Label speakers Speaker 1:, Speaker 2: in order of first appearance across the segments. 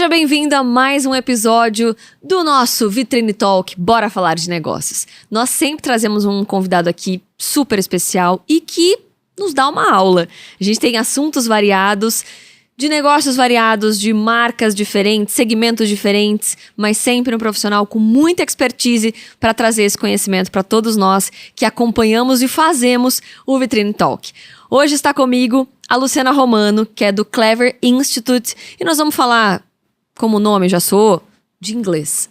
Speaker 1: Seja bem-vindo a mais um episódio do nosso Vitrine Talk, Bora Falar de Negócios. Nós sempre trazemos um convidado aqui super especial e que nos dá uma aula. A gente tem assuntos variados, de negócios variados, de marcas diferentes, segmentos diferentes, mas sempre um profissional com muita expertise para trazer esse conhecimento para todos nós que acompanhamos e fazemos o Vitrine Talk. Hoje está comigo a Luciana Romano, que é do Clever Institute, e nós vamos falar, como o nome já soou, de inglês.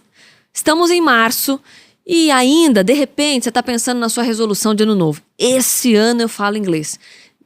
Speaker 1: Estamos em março e ainda, de repente, você está pensando na sua resolução de ano novo. Esse ano eu falo inglês.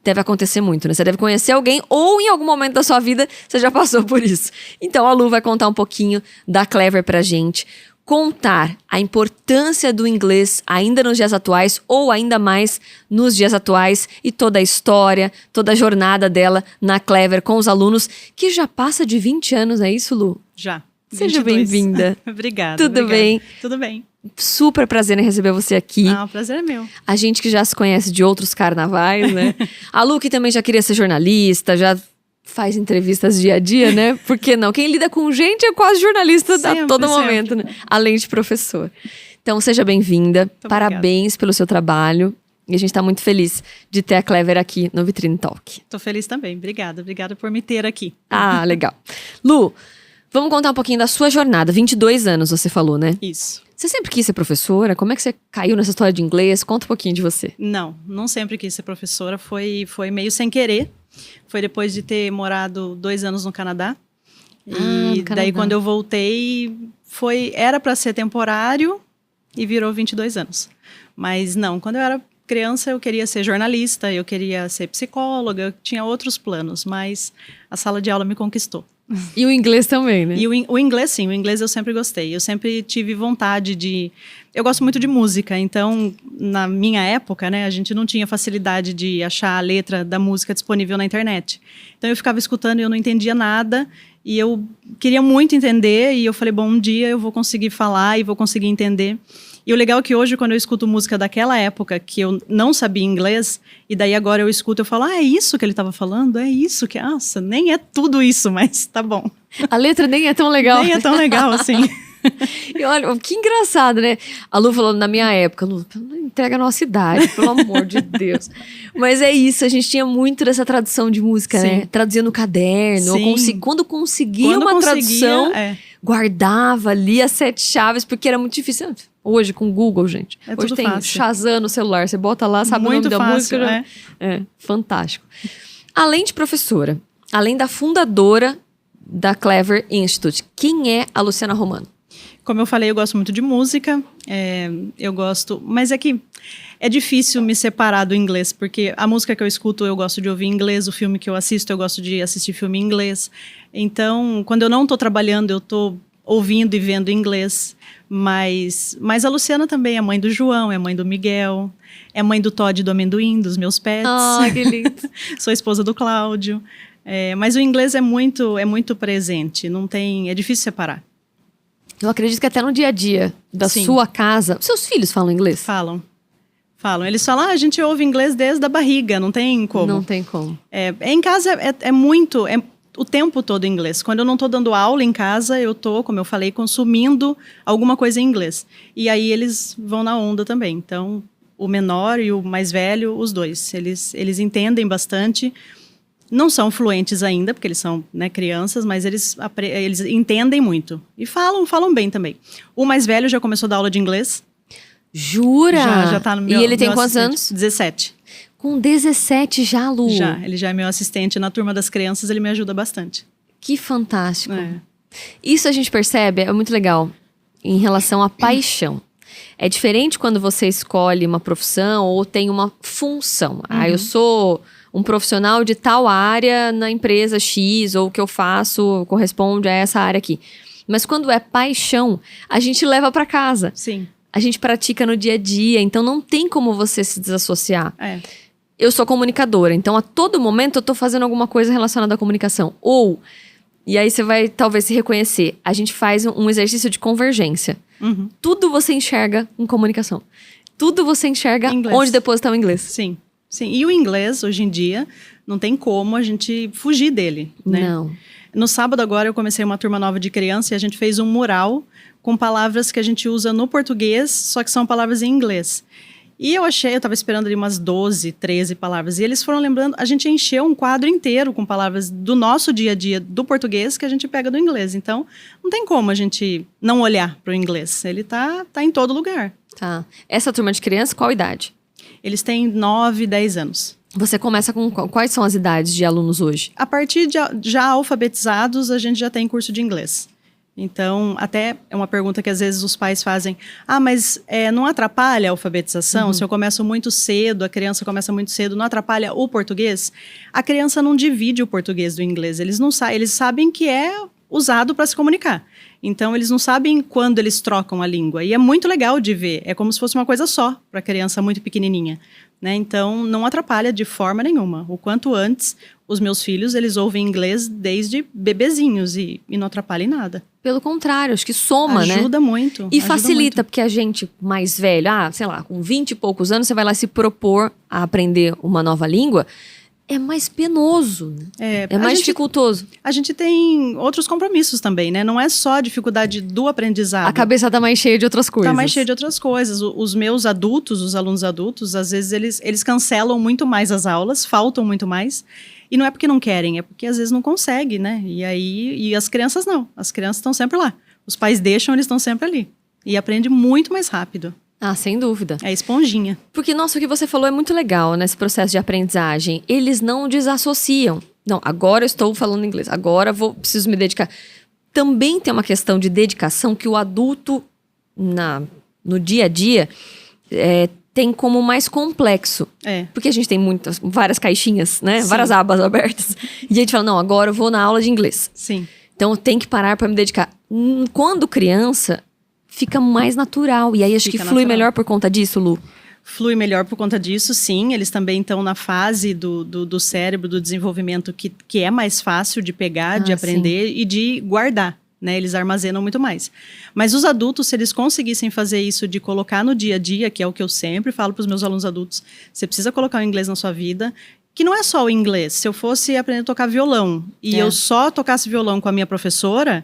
Speaker 1: Deve acontecer muito, né? Você deve conhecer alguém ou em algum momento da sua vida você já passou por isso. Então a Lu vai contar um pouquinho da Clever pra gente. Contar a importância do inglês ainda nos dias atuais ou ainda mais nos dias atuais e toda a história, toda a jornada dela na Clever com os alunos, que já passa de 20 anos, é isso, Lu?
Speaker 2: Já.
Speaker 1: Seja bem-vinda.
Speaker 2: Obrigada.
Speaker 1: Tudo bem?
Speaker 2: Tudo bem.
Speaker 1: Super prazer em receber você aqui.
Speaker 2: O prazer é meu.
Speaker 1: A gente que já se conhece de outros carnavais, né? A Lu que também já queria ser jornalista, já faz entrevistas dia a dia, né? Por que não? Quem lida com gente é quase jornalista
Speaker 2: sempre,
Speaker 1: a todo momento, né? Além de professor. Então, seja bem-vinda. Parabéns
Speaker 2: obrigada
Speaker 1: pelo seu trabalho. E a gente está muito feliz de ter a Clever aqui no Vitrine Talk.
Speaker 2: Tô feliz também. Obrigada. Obrigada por me ter aqui.
Speaker 1: Ah, legal. Lu, vamos contar um pouquinho da sua jornada. 22 anos, você falou, né?
Speaker 2: Isso.
Speaker 1: Você sempre quis ser professora? Como é que você caiu nessa história de inglês? Conta um pouquinho de você.
Speaker 2: Não sempre quis ser professora. Foi meio sem querer. Foi depois de ter morado 2 anos no Canadá. E daí, quando eu voltei, era para ser temporário e virou 22 anos. Mas não, quando eu era criança, eu queria ser jornalista, eu queria ser psicóloga, eu tinha outros planos, mas a sala de aula me conquistou.
Speaker 1: E o inglês também, né?
Speaker 2: E o inglês, sim. O inglês eu sempre gostei. Eu sempre tive vontade de... Eu gosto muito de música, então, na minha época, né, a gente não tinha facilidade de achar a letra da música disponível na internet. Então, eu ficava escutando e eu não entendia nada, e eu queria muito entender, e eu falei, bom, um dia eu vou conseguir falar e vou conseguir entender. E o legal é que hoje, quando eu escuto música daquela época, que eu não sabia inglês, e daí agora eu escuto, eu falo, é isso que ele estava falando? É isso que... Nossa, nem é tudo isso, mas tá bom.
Speaker 1: A letra nem é tão legal.
Speaker 2: Nem é tão legal, assim.
Speaker 1: E olha, que engraçado, né? A Lu falou, na minha época, Lu, não entrega a nossa idade, pelo amor de Deus. Mas é isso, a gente tinha muito dessa tradução de música, né? Traduzia no caderno, quando conseguia uma tradução, guardava ali as 7 chaves, porque era muito difícil. Hoje, com o Google, gente.
Speaker 2: É
Speaker 1: hoje
Speaker 2: tudo
Speaker 1: tem
Speaker 2: fácil.
Speaker 1: Shazam no celular, você bota lá, sabe
Speaker 2: muito
Speaker 1: o nome da
Speaker 2: fácil,
Speaker 1: música. É fantástico. Além de professora, além da fundadora da Clever Institute, quem é a Luciana Romano?
Speaker 2: Como eu falei, eu gosto muito de música, eu gosto... Mas é que é difícil me separar do inglês, porque a música que eu escuto, eu gosto de ouvir em inglês, o filme que eu assisto, eu gosto de assistir filme em inglês. Então, quando eu não estou trabalhando, eu estou ouvindo e vendo em inglês. Mas a Luciana também é mãe do João, é mãe do Miguel, é mãe do Todd do amendoim, dos meus pets.
Speaker 1: Ah, que lindo.
Speaker 2: Sou esposa do Cláudio. Mas o inglês é muito presente, é difícil separar.
Speaker 1: Eu acredito que até no dia a dia da
Speaker 2: Sim.
Speaker 1: sua casa... Seus filhos falam inglês?
Speaker 2: Falam. Eles falam, a gente ouve inglês desde a barriga, não tem como.
Speaker 1: Não tem como.
Speaker 2: Em casa é muito... o tempo todo em inglês. Quando eu não estou dando aula em casa, eu estou, como eu falei, consumindo alguma coisa em inglês. E aí eles vão na onda também. Então, o menor e o mais velho, os dois. Eles entendem bastante. Não são fluentes ainda, porque eles são, né, crianças, mas eles entendem muito. E falam bem também. O mais velho já começou a dar aula de inglês.
Speaker 1: Jura?
Speaker 2: Já tá no meu...
Speaker 1: E ele tem
Speaker 2: meu
Speaker 1: quantos
Speaker 2: assistente.
Speaker 1: anos?
Speaker 2: 17.
Speaker 1: Com 17 já, Lu?
Speaker 2: Ele já é meu assistente. Na turma das crianças, ele me ajuda bastante.
Speaker 1: Que fantástico. Isso a gente percebe, é muito legal, em relação à paixão. É diferente quando você escolhe uma profissão ou tem uma função. Eu sou um profissional de tal área na empresa X, ou o que eu faço corresponde a essa área aqui. Mas quando é paixão, a gente leva para casa.
Speaker 2: Sim.
Speaker 1: A gente pratica no dia a dia, então não tem como você se desassociar. Eu sou comunicadora, então a todo momento eu tô fazendo alguma coisa relacionada à comunicação. E aí você vai talvez se reconhecer, a gente faz um exercício de convergência. Tudo você enxerga em comunicação. Tudo você enxerga
Speaker 2: inglês.
Speaker 1: onde depositar o inglês.
Speaker 2: Sim. Sim, e o inglês, hoje em dia, não tem como a gente fugir dele, né?
Speaker 1: Não.
Speaker 2: No sábado agora eu comecei uma turma nova de criança e a gente fez um mural com palavras que a gente usa no português, só que são palavras em inglês. E eu estava esperando ali umas 12, 13 palavras. E eles foram lembrando, a gente encheu um quadro inteiro com palavras do nosso dia a dia do português que a gente pega do inglês. Então, não tem como a gente não olhar para o inglês. Ele tá em todo lugar.
Speaker 1: Tá. Essa turma de criança, qual idade?
Speaker 2: Eles têm 9, 10 anos.
Speaker 1: Você começa com quais são as idades de alunos hoje?
Speaker 2: A partir de já alfabetizados, a gente já tem curso de inglês. Então, até é uma pergunta que às vezes os pais fazem. Mas não atrapalha a alfabetização? Se eu começo muito cedo, a criança começa muito cedo, não atrapalha o português? A criança não divide o português do inglês. Eles sabem que é usado para se comunicar. Então, eles não sabem quando eles trocam a língua. E é muito legal de ver. É como se fosse uma coisa só para a criança muito pequenininha. Né? Então, não atrapalha de forma nenhuma. O quanto antes, os meus filhos, eles ouvem inglês desde bebezinhos e não atrapalha em nada.
Speaker 1: Pelo contrário, acho que soma, né?
Speaker 2: Ajuda muito.
Speaker 1: E facilita, porque a gente mais velho, sei lá, com 20 e poucos anos, você vai lá se propor a aprender uma nova língua, é mais penoso, né? É mais dificultoso.
Speaker 2: A gente tem outros compromissos também, né? Não é só a dificuldade do aprendizado.
Speaker 1: A cabeça tá mais cheia de outras coisas.
Speaker 2: Tá mais cheia de outras coisas. Os meus adultos, os alunos adultos, às vezes eles cancelam muito mais as aulas, faltam muito mais. E não é porque não querem, é porque às vezes não conseguem, né? E as crianças não. As crianças estão sempre lá. Os pais deixam, eles estão sempre ali. E aprende muito mais rápido.
Speaker 1: Sem dúvida.
Speaker 2: É esponjinha.
Speaker 1: Porque, nossa, o que você falou é muito legal nesse processo de aprendizagem. Eles não desassociam. Não, agora eu estou falando inglês, agora preciso me dedicar. Também tem uma questão de dedicação que o adulto, no dia a dia, tem como mais complexo. Porque a gente tem várias caixinhas, né? Sim. Várias abas abertas. E a gente fala, não, agora eu vou na aula de inglês.
Speaker 2: Sim.
Speaker 1: Então eu tenho que parar para me dedicar. Quando criança, fica mais natural. E aí acho que flui melhor por conta disso, Lu?
Speaker 2: Flui melhor por conta disso, sim. Eles também estão na fase do cérebro, do desenvolvimento que é mais fácil de pegar, de aprender e de guardar. Né, eles armazenam muito mais. Mas os adultos, se eles conseguissem fazer isso de colocar no dia a dia, que é o que eu sempre falo para os meus alunos adultos, você precisa colocar o inglês na sua vida, que não é só o inglês. Se eu fosse aprender a tocar violão e eu só tocasse violão com a minha professora,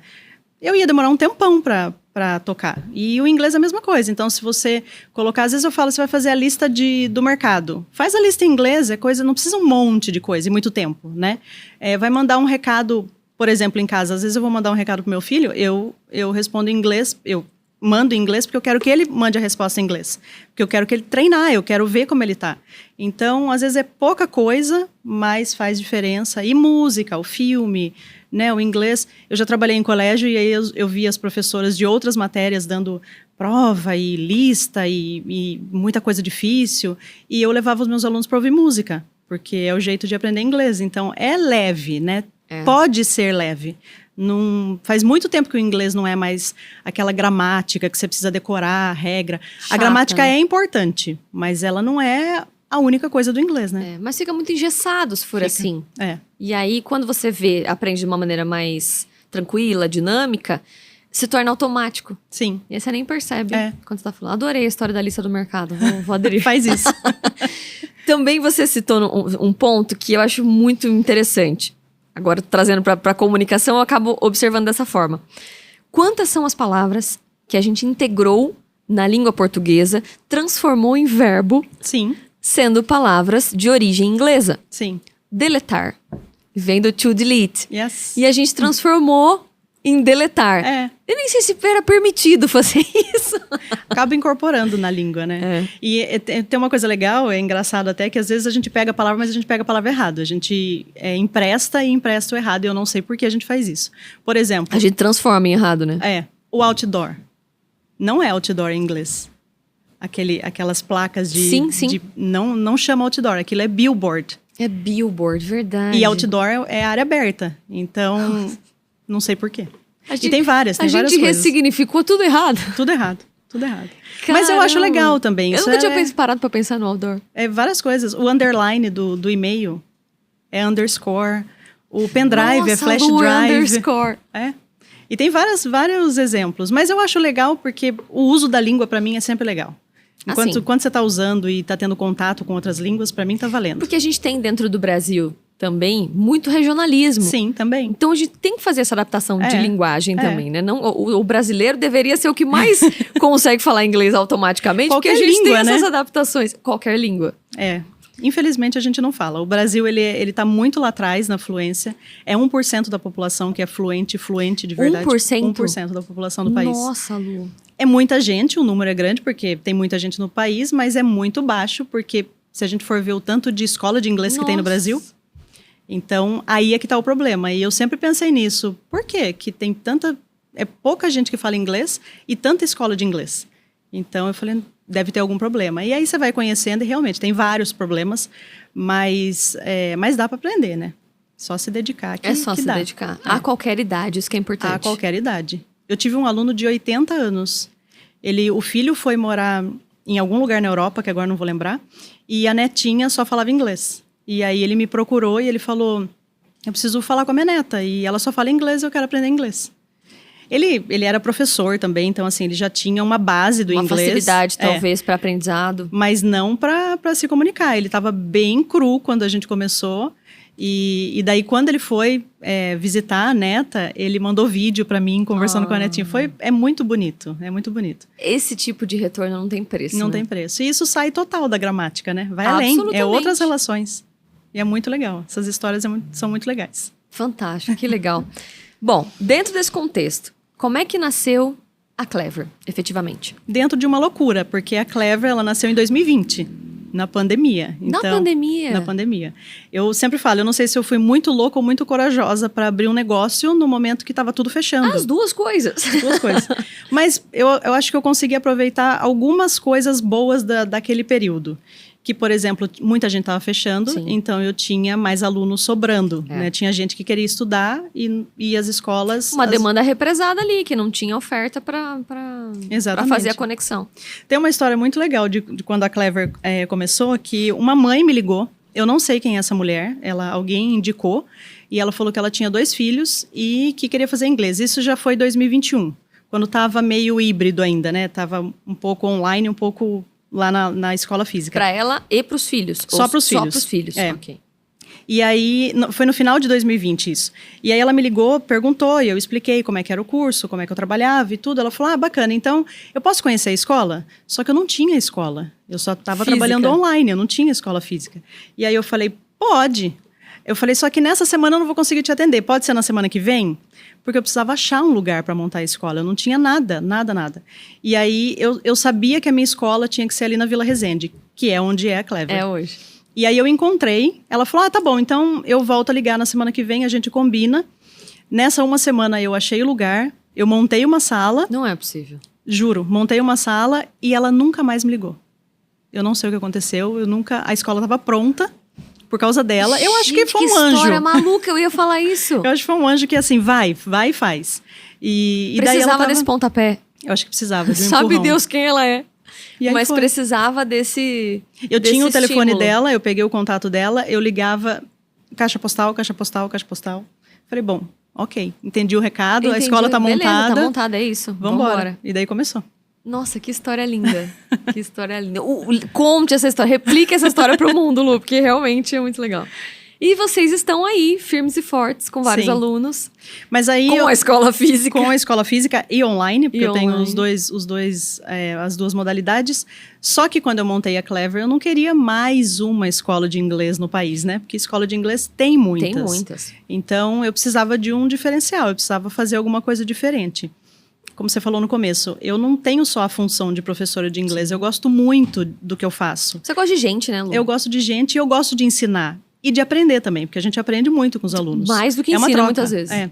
Speaker 2: eu ia demorar um tempão para tocar. E o inglês é a mesma coisa. Então, se você colocar... Às vezes eu falo, você vai fazer a lista do mercado. Faz a lista em inglês, não precisa um monte de coisa e muito tempo, né? Vai mandar um recado... Por exemplo, em casa, às vezes eu vou mandar um recado pro meu filho, eu respondo em inglês, eu mando em inglês porque eu quero que ele mande a resposta em inglês. Porque eu quero que ele treinar, eu quero ver como ele tá. Então, às vezes é pouca coisa, mas faz diferença. E música, o filme, né, o inglês. Eu já trabalhei em colégio e aí eu vi as professoras de outras matérias dando prova e lista e muita coisa difícil. E eu levava os meus alunos para ouvir música, porque é o jeito de aprender inglês. Então, é leve, né? Pode ser leve. Faz muito tempo que o inglês não é mais aquela gramática que você precisa decorar, a regra.
Speaker 1: Chata,
Speaker 2: a gramática é importante, mas ela não é a única coisa do inglês, né?
Speaker 1: Mas fica muito engessado se for assim. E aí, quando você aprende de uma maneira mais tranquila, dinâmica, se torna automático.
Speaker 2: Sim.
Speaker 1: E aí você nem percebe quando você tá falando. Adorei a história da lista do mercado, vou aderir.
Speaker 2: Faz isso.
Speaker 1: Também você citou um ponto que eu acho muito interessante. Agora, trazendo para a comunicação, eu acabo observando dessa forma. Quantas são as palavras que a gente integrou na língua portuguesa, transformou em verbo,
Speaker 2: sim,
Speaker 1: sendo palavras de origem inglesa?
Speaker 2: Sim.
Speaker 1: Deletar. Vem do to delete.
Speaker 2: Yes.
Speaker 1: E a gente transformou em deletar. Eu nem sei se era permitido fazer isso.
Speaker 2: Acaba incorporando na língua, né? E tem uma coisa legal, é engraçado até, que às vezes a gente pega a palavra, mas a gente pega a palavra errada. A gente empresta o errado, e eu não sei por que a gente faz isso. Por exemplo...
Speaker 1: A gente transforma em errado, né?
Speaker 2: O outdoor. Não é outdoor em inglês. Aquelas placas de...
Speaker 1: Sim.
Speaker 2: Não chama outdoor, aquilo é billboard.
Speaker 1: É billboard, verdade.
Speaker 2: E outdoor é área aberta. Então... Não sei por quê. E tem várias coisas.
Speaker 1: A gente ressignificou tudo errado.
Speaker 2: Tudo errado.
Speaker 1: Caramba.
Speaker 2: Mas eu acho legal também.
Speaker 1: Eu nunca tinha parado pra pensar no outdoor.
Speaker 2: Várias coisas. O underline do e-mail é underscore. O pendrive é flash drive.
Speaker 1: Underscore.
Speaker 2: E tem vários exemplos. Mas eu acho legal porque o uso da língua pra mim é sempre legal. Quando você está usando e está tendo contato com outras línguas, para mim está valendo.
Speaker 1: Porque a gente tem dentro do Brasil também muito regionalismo.
Speaker 2: Sim, também.
Speaker 1: Então a gente tem que fazer essa adaptação de linguagem também, né? Não, o brasileiro deveria ser o que mais consegue falar inglês automaticamente,
Speaker 2: Qualquer
Speaker 1: porque a gente
Speaker 2: língua,
Speaker 1: tem essas
Speaker 2: né?
Speaker 1: adaptações. Qualquer língua.
Speaker 2: Infelizmente a gente não fala. O Brasil, ele tá muito lá atrás na fluência. É 1% da população que é fluente de verdade.
Speaker 1: 1%?
Speaker 2: 1% da população do país.
Speaker 1: Nossa, Lu.
Speaker 2: É muita gente, o número é grande, porque tem muita gente no país, mas é muito baixo, porque se a gente for ver o tanto de escola de inglês que tem no Brasil, então aí é que tá o problema. E eu sempre pensei nisso. Por quê? Que tem pouca gente que fala inglês e tanta escola de inglês. Então eu falei, deve ter algum problema. E aí você vai conhecendo e realmente tem vários problemas, mas dá para aprender, né? Só se dedicar.
Speaker 1: É só se dedicar. A qualquer idade, isso que é importante.
Speaker 2: A qualquer idade. Eu tive um aluno de 80 anos. O filho foi morar em algum lugar na Europa, que agora não vou lembrar, e a netinha só falava inglês. E aí ele me procurou e ele falou, eu preciso falar com a minha neta, e ela só fala inglês, eu quero aprender inglês. Ele era professor também, então assim, ele já tinha uma base do inglês.
Speaker 1: Uma facilidade, talvez, para aprendizado.
Speaker 2: Mas não para se comunicar. Ele estava bem cru quando a gente começou. E daí, quando ele foi visitar a neta, ele mandou vídeo para mim, conversando com a netinha. É muito bonito, é muito bonito.
Speaker 1: Esse tipo de retorno não tem preço,
Speaker 2: Não
Speaker 1: né?
Speaker 2: tem preço. E isso sai total da gramática, né? Vai além, é outras relações. E é muito legal. Essas histórias são muito legais.
Speaker 1: Fantástico, que legal. Bom, dentro desse contexto, como é que nasceu a Clever, efetivamente?
Speaker 2: Dentro de uma loucura, porque a Clever, ela nasceu em 2020. Na pandemia.
Speaker 1: Na pandemia?
Speaker 2: Na pandemia. Eu sempre falo, eu não sei se eu fui muito louca ou muito corajosa para abrir um negócio no momento que estava tudo fechando.
Speaker 1: As duas coisas.
Speaker 2: As duas coisas. Mas eu acho que eu consegui aproveitar algumas coisas boas daquele período. Que, por exemplo, muita gente estava fechando, então eu tinha mais alunos sobrando. Né? Tinha gente que queria estudar e as escolas...
Speaker 1: Uma demanda represada ali, que não tinha oferta para fazer a conexão.
Speaker 2: Tem uma história muito legal de quando a Clever começou, que uma mãe me ligou. Eu não sei quem é essa mulher, alguém indicou, e ela falou que ela tinha 2 filhos e que queria fazer inglês. Isso já foi 2021, quando estava meio híbrido ainda, né? Estava um pouco online, um pouco... lá na escola física.
Speaker 1: Para ela e para os filhos?
Speaker 2: Só para os filhos.
Speaker 1: Só para os filhos, ok.
Speaker 2: E aí, foi no final de 2020 isso. E aí ela me ligou, perguntou, e eu expliquei como é que era o curso, como é que eu trabalhava e tudo. Ela falou, bacana, então eu posso conhecer a escola? Só que eu não tinha escola. Eu só estava trabalhando online, eu não tinha escola física. E aí eu falei, pode. Eu falei, só que nessa semana eu não vou conseguir te atender. Pode ser na semana que vem? Porque eu precisava achar um lugar para montar a escola. Eu não tinha nada. E aí, eu sabia que a minha escola tinha que ser ali na Vila Resende, que é onde é a Clever.
Speaker 1: É hoje.
Speaker 2: E aí eu encontrei, ela falou, tá bom, então eu volto a ligar na semana que vem, a gente combina. Nessa uma semana eu achei o lugar, eu montei uma sala.
Speaker 1: Não é possível.
Speaker 2: Juro, montei uma sala e ela nunca mais me ligou. Eu não sei o que aconteceu, a escola estava pronta. Por causa dela, eu acho que foi um anjo. Que
Speaker 1: história maluca, eu ia falar isso.
Speaker 2: Eu acho que foi um anjo que assim, vai e faz. E
Speaker 1: precisava
Speaker 2: daí
Speaker 1: desse pontapé.
Speaker 2: Eu acho que precisava de um
Speaker 1: Sabe
Speaker 2: empurrão.
Speaker 1: Deus quem ela é. Mas
Speaker 2: foi.
Speaker 1: Precisava desse
Speaker 2: Eu tinha o telefone
Speaker 1: estímulo.
Speaker 2: dela, eu peguei o contato dela, eu ligava, caixa postal. Falei, bom, ok, entendi o recado, a escola tá montada.
Speaker 1: Beleza, tá montada, é isso.
Speaker 2: Vambora. E daí começou.
Speaker 1: Nossa, que história linda. Que história linda. Conte essa história, replique essa história pro mundo, Lu, porque realmente é muito legal. E vocês estão aí, firmes e fortes, com vários alunos.
Speaker 2: Mas aí
Speaker 1: com a escola física.
Speaker 2: Com a escola física e online, porque eu tenho
Speaker 1: online.
Speaker 2: as duas modalidades. Só que quando eu montei a Clever, eu não queria mais uma escola de inglês no país, né? Porque escola de inglês tem muitas.
Speaker 1: Tem muitas.
Speaker 2: Então, eu precisava de um diferencial, eu precisava fazer alguma coisa diferente. Como você falou no começo, eu não tenho só a função de professora de inglês, eu gosto muito do que eu faço.
Speaker 1: Você gosta de gente, né, Lu?
Speaker 2: Eu gosto de gente e eu gosto de ensinar. E de aprender também, porque a gente aprende muito com os alunos.
Speaker 1: Mais do que ensina muitas vezes.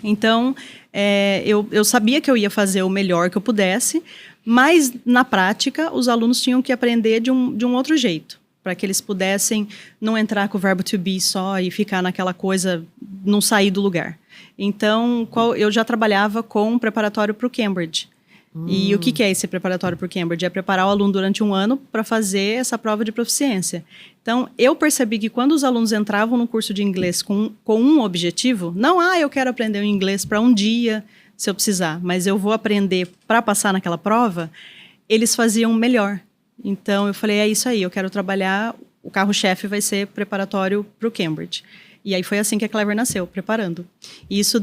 Speaker 2: Então, eu sabia que eu ia fazer o melhor que eu pudesse, mas na prática, os alunos tinham que aprender de um outro jeito, para que eles pudessem não entrar com o verbo to be só e ficar naquela coisa, não sair do lugar. Então, eu já trabalhava com um preparatório para o Cambridge. E o que é esse preparatório para o Cambridge? É preparar o aluno durante um ano para fazer essa prova de proficiência. Então, eu percebi que quando os alunos entravam no curso de inglês com um objetivo, não, eu quero aprender o inglês para um dia, se eu precisar, mas eu vou aprender para passar naquela prova, eles faziam melhor. Então, eu falei, é isso aí, eu quero trabalhar, o carro-chefe vai ser preparatório para o Cambridge. E aí foi assim que a Clever nasceu, preparando. E isso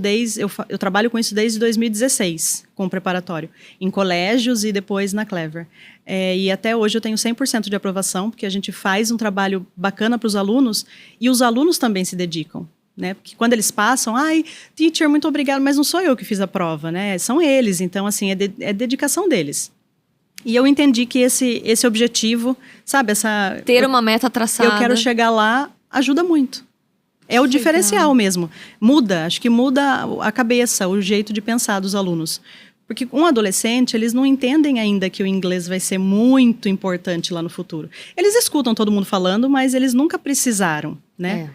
Speaker 2: eu trabalho com isso desde 2016, com o preparatório, em colégios e depois na Clever. E até hoje eu tenho 100% de aprovação, porque a gente faz um trabalho bacana para os alunos, e os alunos também se dedicam. Né? Porque quando eles passam, teacher, muito obrigado, mas não sou eu que fiz a prova, né? São eles, então assim, é dedicação deles. E eu entendi que esse objetivo, sabe,
Speaker 1: ter uma meta traçada.
Speaker 2: Eu quero chegar lá, ajuda muito. É o diferencial mesmo. Acho que muda a cabeça, o jeito de pensar dos alunos. Porque um adolescente, eles não entendem ainda que o inglês vai ser muito importante lá no futuro. Eles escutam todo mundo falando, mas eles nunca precisaram, né?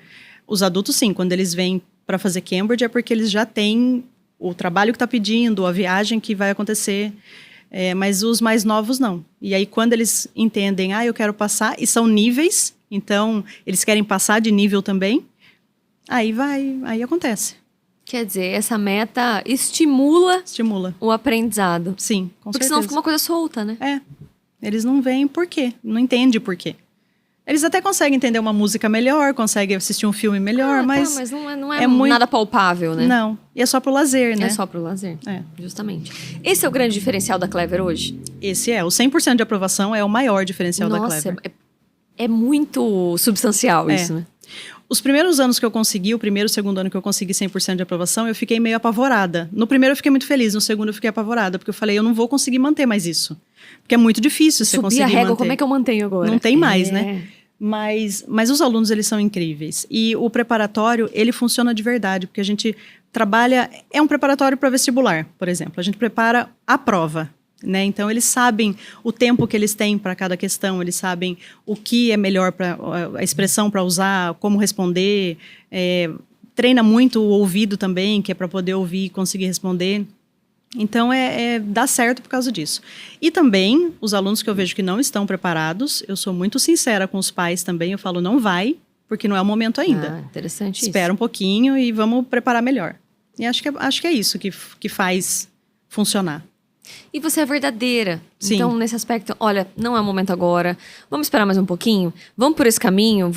Speaker 2: Os adultos, sim, quando eles vêm para fazer Cambridge, é porque eles já têm o trabalho que está pedindo, a viagem que vai acontecer, mas os mais novos não. E aí, quando eles entendem, eu quero passar, e são níveis, então eles querem passar de nível também, aí acontece.
Speaker 1: Quer dizer, essa meta estimula o aprendizado.
Speaker 2: Sim, com certeza.
Speaker 1: Porque senão fica uma coisa solta, né?
Speaker 2: Eles não veem por quê, não entendem por quê. Eles até conseguem entender uma música melhor, conseguem assistir um filme melhor, mas...
Speaker 1: mas não é muito... nada palpável, né?
Speaker 2: Não, e é só pro lazer, né?
Speaker 1: É só pro lazer, justamente. Esse é o grande diferencial da Clever hoje?
Speaker 2: Esse o 100% de aprovação é o maior diferencial da Clever.
Speaker 1: Nossa, é muito substancial isso, né?
Speaker 2: Os primeiros anos que eu consegui, o primeiro e o segundo ano que eu consegui 100% de aprovação, eu fiquei meio apavorada. No primeiro eu fiquei muito feliz, no segundo eu fiquei apavorada, porque eu falei, eu não vou conseguir manter mais isso. Porque é muito difícil você conseguir manter. Subir a régua,
Speaker 1: como é que eu mantenho agora?
Speaker 2: Não tem mais, né? Mas os alunos, eles são incríveis. E o preparatório, ele funciona de verdade, porque a gente trabalha... É um preparatório para vestibular, por exemplo. A gente prepara a prova, né? Então, eles sabem o tempo que eles têm para cada questão, eles sabem o que é melhor, a expressão para usar, como responder. Treina muito o ouvido também, que é para poder ouvir e conseguir responder. Então, dá certo por causa disso. E também, os alunos que eu vejo que não estão preparados, eu sou muito sincera com os pais também, eu falo, não vai, porque não é o momento ainda.
Speaker 1: Interessante.
Speaker 2: Espera um pouquinho e vamos preparar melhor. E acho que é isso que faz funcionar.
Speaker 1: E você é verdadeira.
Speaker 2: Sim.
Speaker 1: Então, nesse aspecto, olha, não é o momento agora, vamos esperar mais um pouquinho, vamos por esse caminho,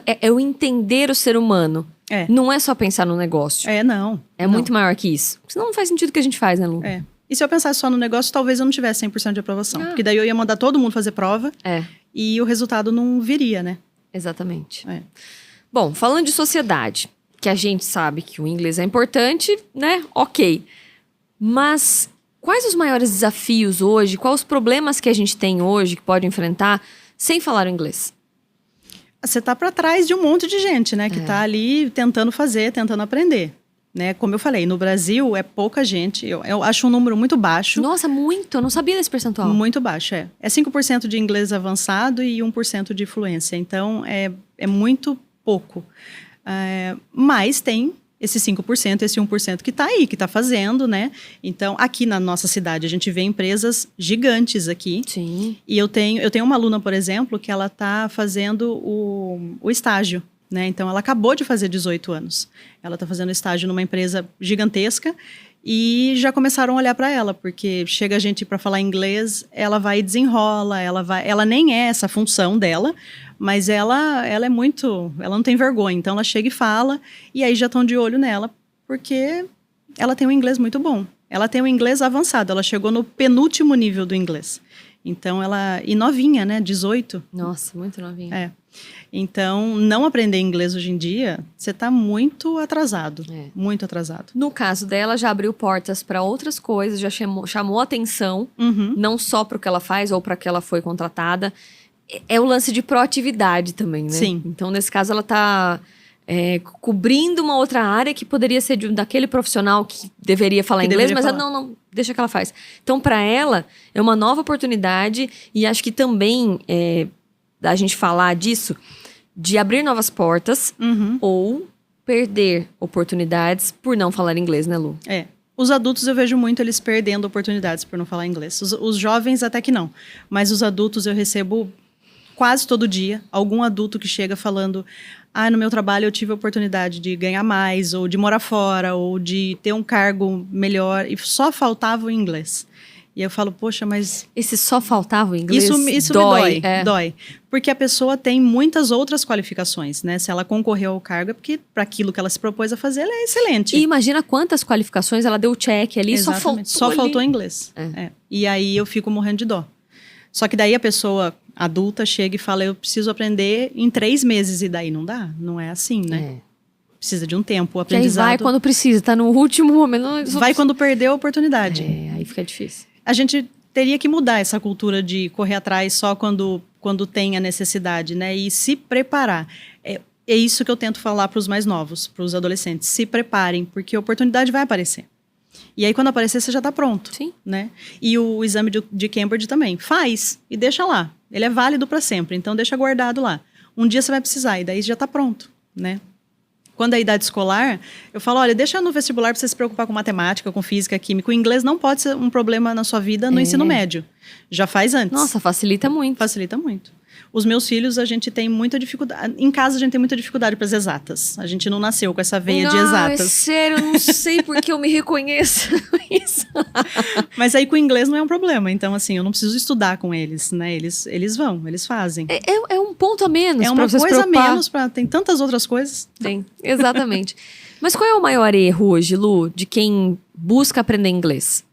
Speaker 1: é o entender o ser humano. Não é só pensar no negócio.
Speaker 2: Não.
Speaker 1: É muito maior que isso. Senão não faz sentido o que a gente faz, né, Lu?
Speaker 2: E se eu pensasse só no negócio, talvez eu não tivesse 100% de aprovação. Porque daí eu ia mandar todo mundo fazer prova e o resultado não viria, né?
Speaker 1: Exatamente. Bom, falando de sociedade, que a gente sabe que o inglês é importante, né? Ok. Mas quais os maiores desafios hoje? Quais os problemas que a gente tem hoje que pode enfrentar sem falar o inglês?
Speaker 2: Você tá para trás de um monte de gente, né? Que tá ali tentando fazer, tentando aprender. Né? Como eu falei, no Brasil é pouca gente. Eu acho um número muito baixo.
Speaker 1: Nossa, muito! Eu não sabia desse percentual.
Speaker 2: Muito baixo, É 5% de inglês avançado e 1% de fluência. Então, é muito pouco. Mas tem esse 5%, esse 1% que está aí, que está fazendo, né? Então, aqui na nossa cidade, a gente vê empresas gigantes aqui.
Speaker 1: Sim.
Speaker 2: E eu tenho uma aluna, por exemplo, que ela está fazendo o estágio, né? Então, ela acabou de fazer 18 anos. Ela está fazendo estágio numa empresa gigantesca e já começaram a olhar para ela, porque chega gente para falar inglês, ela vai e desenrola, ela nem é essa função dela, mas ela é muito... Ela não tem vergonha, então ela chega e fala, e aí já estão de olho nela, porque ela tem um inglês muito bom. Ela tem um inglês avançado, ela chegou no penúltimo nível do inglês. Então ela... E novinha, né? 18.
Speaker 1: Nossa, muito novinha.
Speaker 2: Então, não aprender inglês hoje em dia, você está muito atrasado. Muito atrasado.
Speaker 1: No caso dela, já abriu portas para outras coisas, já chamou atenção, não só para o que ela faz ou para que ela foi contratada. É o lance de proatividade também, né?
Speaker 2: Sim.
Speaker 1: Então, nesse caso, ela está cobrindo uma outra área que poderia ser daquele profissional que deveria falar inglês, mas não, deixa que ela faz. Então, para ela, é uma nova oportunidade e acho que também... a gente falar disso, de abrir novas portas ou perder oportunidades por não falar inglês, né, Lu?
Speaker 2: Os adultos eu vejo muito eles perdendo oportunidades por não falar inglês. Os jovens até que não, mas os adultos eu recebo quase todo dia algum adulto que chega falando: no meu trabalho eu tive a oportunidade de ganhar mais, ou de morar fora, ou de ter um cargo melhor, e só faltava o inglês. E eu falo, poxa, mas
Speaker 1: Esse só faltava o inglês
Speaker 2: isso
Speaker 1: dói.
Speaker 2: me dói, dói. Porque a pessoa tem muitas outras qualificações, né? Se ela concorreu ao cargo, é porque para aquilo que ela se propôs a fazer, ela é excelente.
Speaker 1: E imagina quantas qualificações ela deu o check ali,
Speaker 2: Exatamente.
Speaker 1: só
Speaker 2: faltou
Speaker 1: ali.
Speaker 2: inglês. E aí eu fico morrendo de dó. Só que daí a pessoa adulta chega e fala, eu preciso aprender em 3 meses. E daí não dá, não é assim, né? Precisa de um tempo, o
Speaker 1: Que aí
Speaker 2: aprendizado.
Speaker 1: vai quando precisa, tá no último momento.
Speaker 2: Vai quando perdeu a oportunidade.
Speaker 1: Aí fica difícil.
Speaker 2: A gente teria que mudar essa cultura de correr atrás só quando tem a necessidade, né? E se preparar. É isso que eu tento falar para os mais novos, para os adolescentes. Se preparem, porque a oportunidade vai aparecer. E aí, quando aparecer, você já está pronto.
Speaker 1: Sim.
Speaker 2: Né? E o exame de Cambridge também. Faz e deixa lá. Ele é válido para sempre, então deixa guardado lá. Um dia você vai precisar e daí já está pronto, né? Quando é a idade escolar, eu falo, olha, deixa no vestibular para você se preocupar com matemática, com física, química. O inglês não pode ser um problema na sua vida no ensino médio. Já faz antes.
Speaker 1: Nossa, facilita muito.
Speaker 2: Facilita muito. Os meus filhos, a gente tem muita dificuldade. Em casa, a gente tem muita dificuldade para as exatas. A gente não nasceu com essa veia de exatas.
Speaker 1: É sério, eu não sei porque eu me reconheço isso.
Speaker 2: Mas aí com o inglês não é um problema. Então, assim, eu não preciso estudar com eles, né? Eles vão, eles fazem.
Speaker 1: É um ponto a menos.
Speaker 2: É uma
Speaker 1: pra
Speaker 2: coisa a menos, tem tantas outras coisas.
Speaker 1: Tem, exatamente. Mas qual é o maior erro hoje, Lu, de quem busca aprender inglês?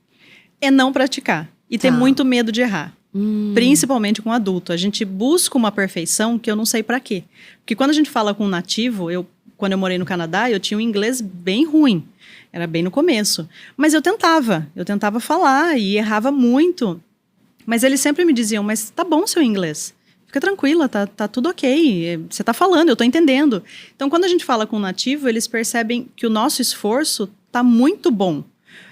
Speaker 2: É não praticar e ter muito medo de errar. Principalmente com adulto. A gente busca uma perfeição que eu não sei pra quê. Porque quando a gente fala com um nativo, quando eu morei no Canadá, eu tinha um inglês bem ruim. Era bem no começo. Mas eu tentava falar e errava muito. Mas eles sempre me diziam, mas tá bom seu inglês. Fica tranquila, tá tudo ok. Você tá falando, eu tô entendendo. Então, quando a gente fala com um nativo, eles percebem que o nosso esforço tá muito bom.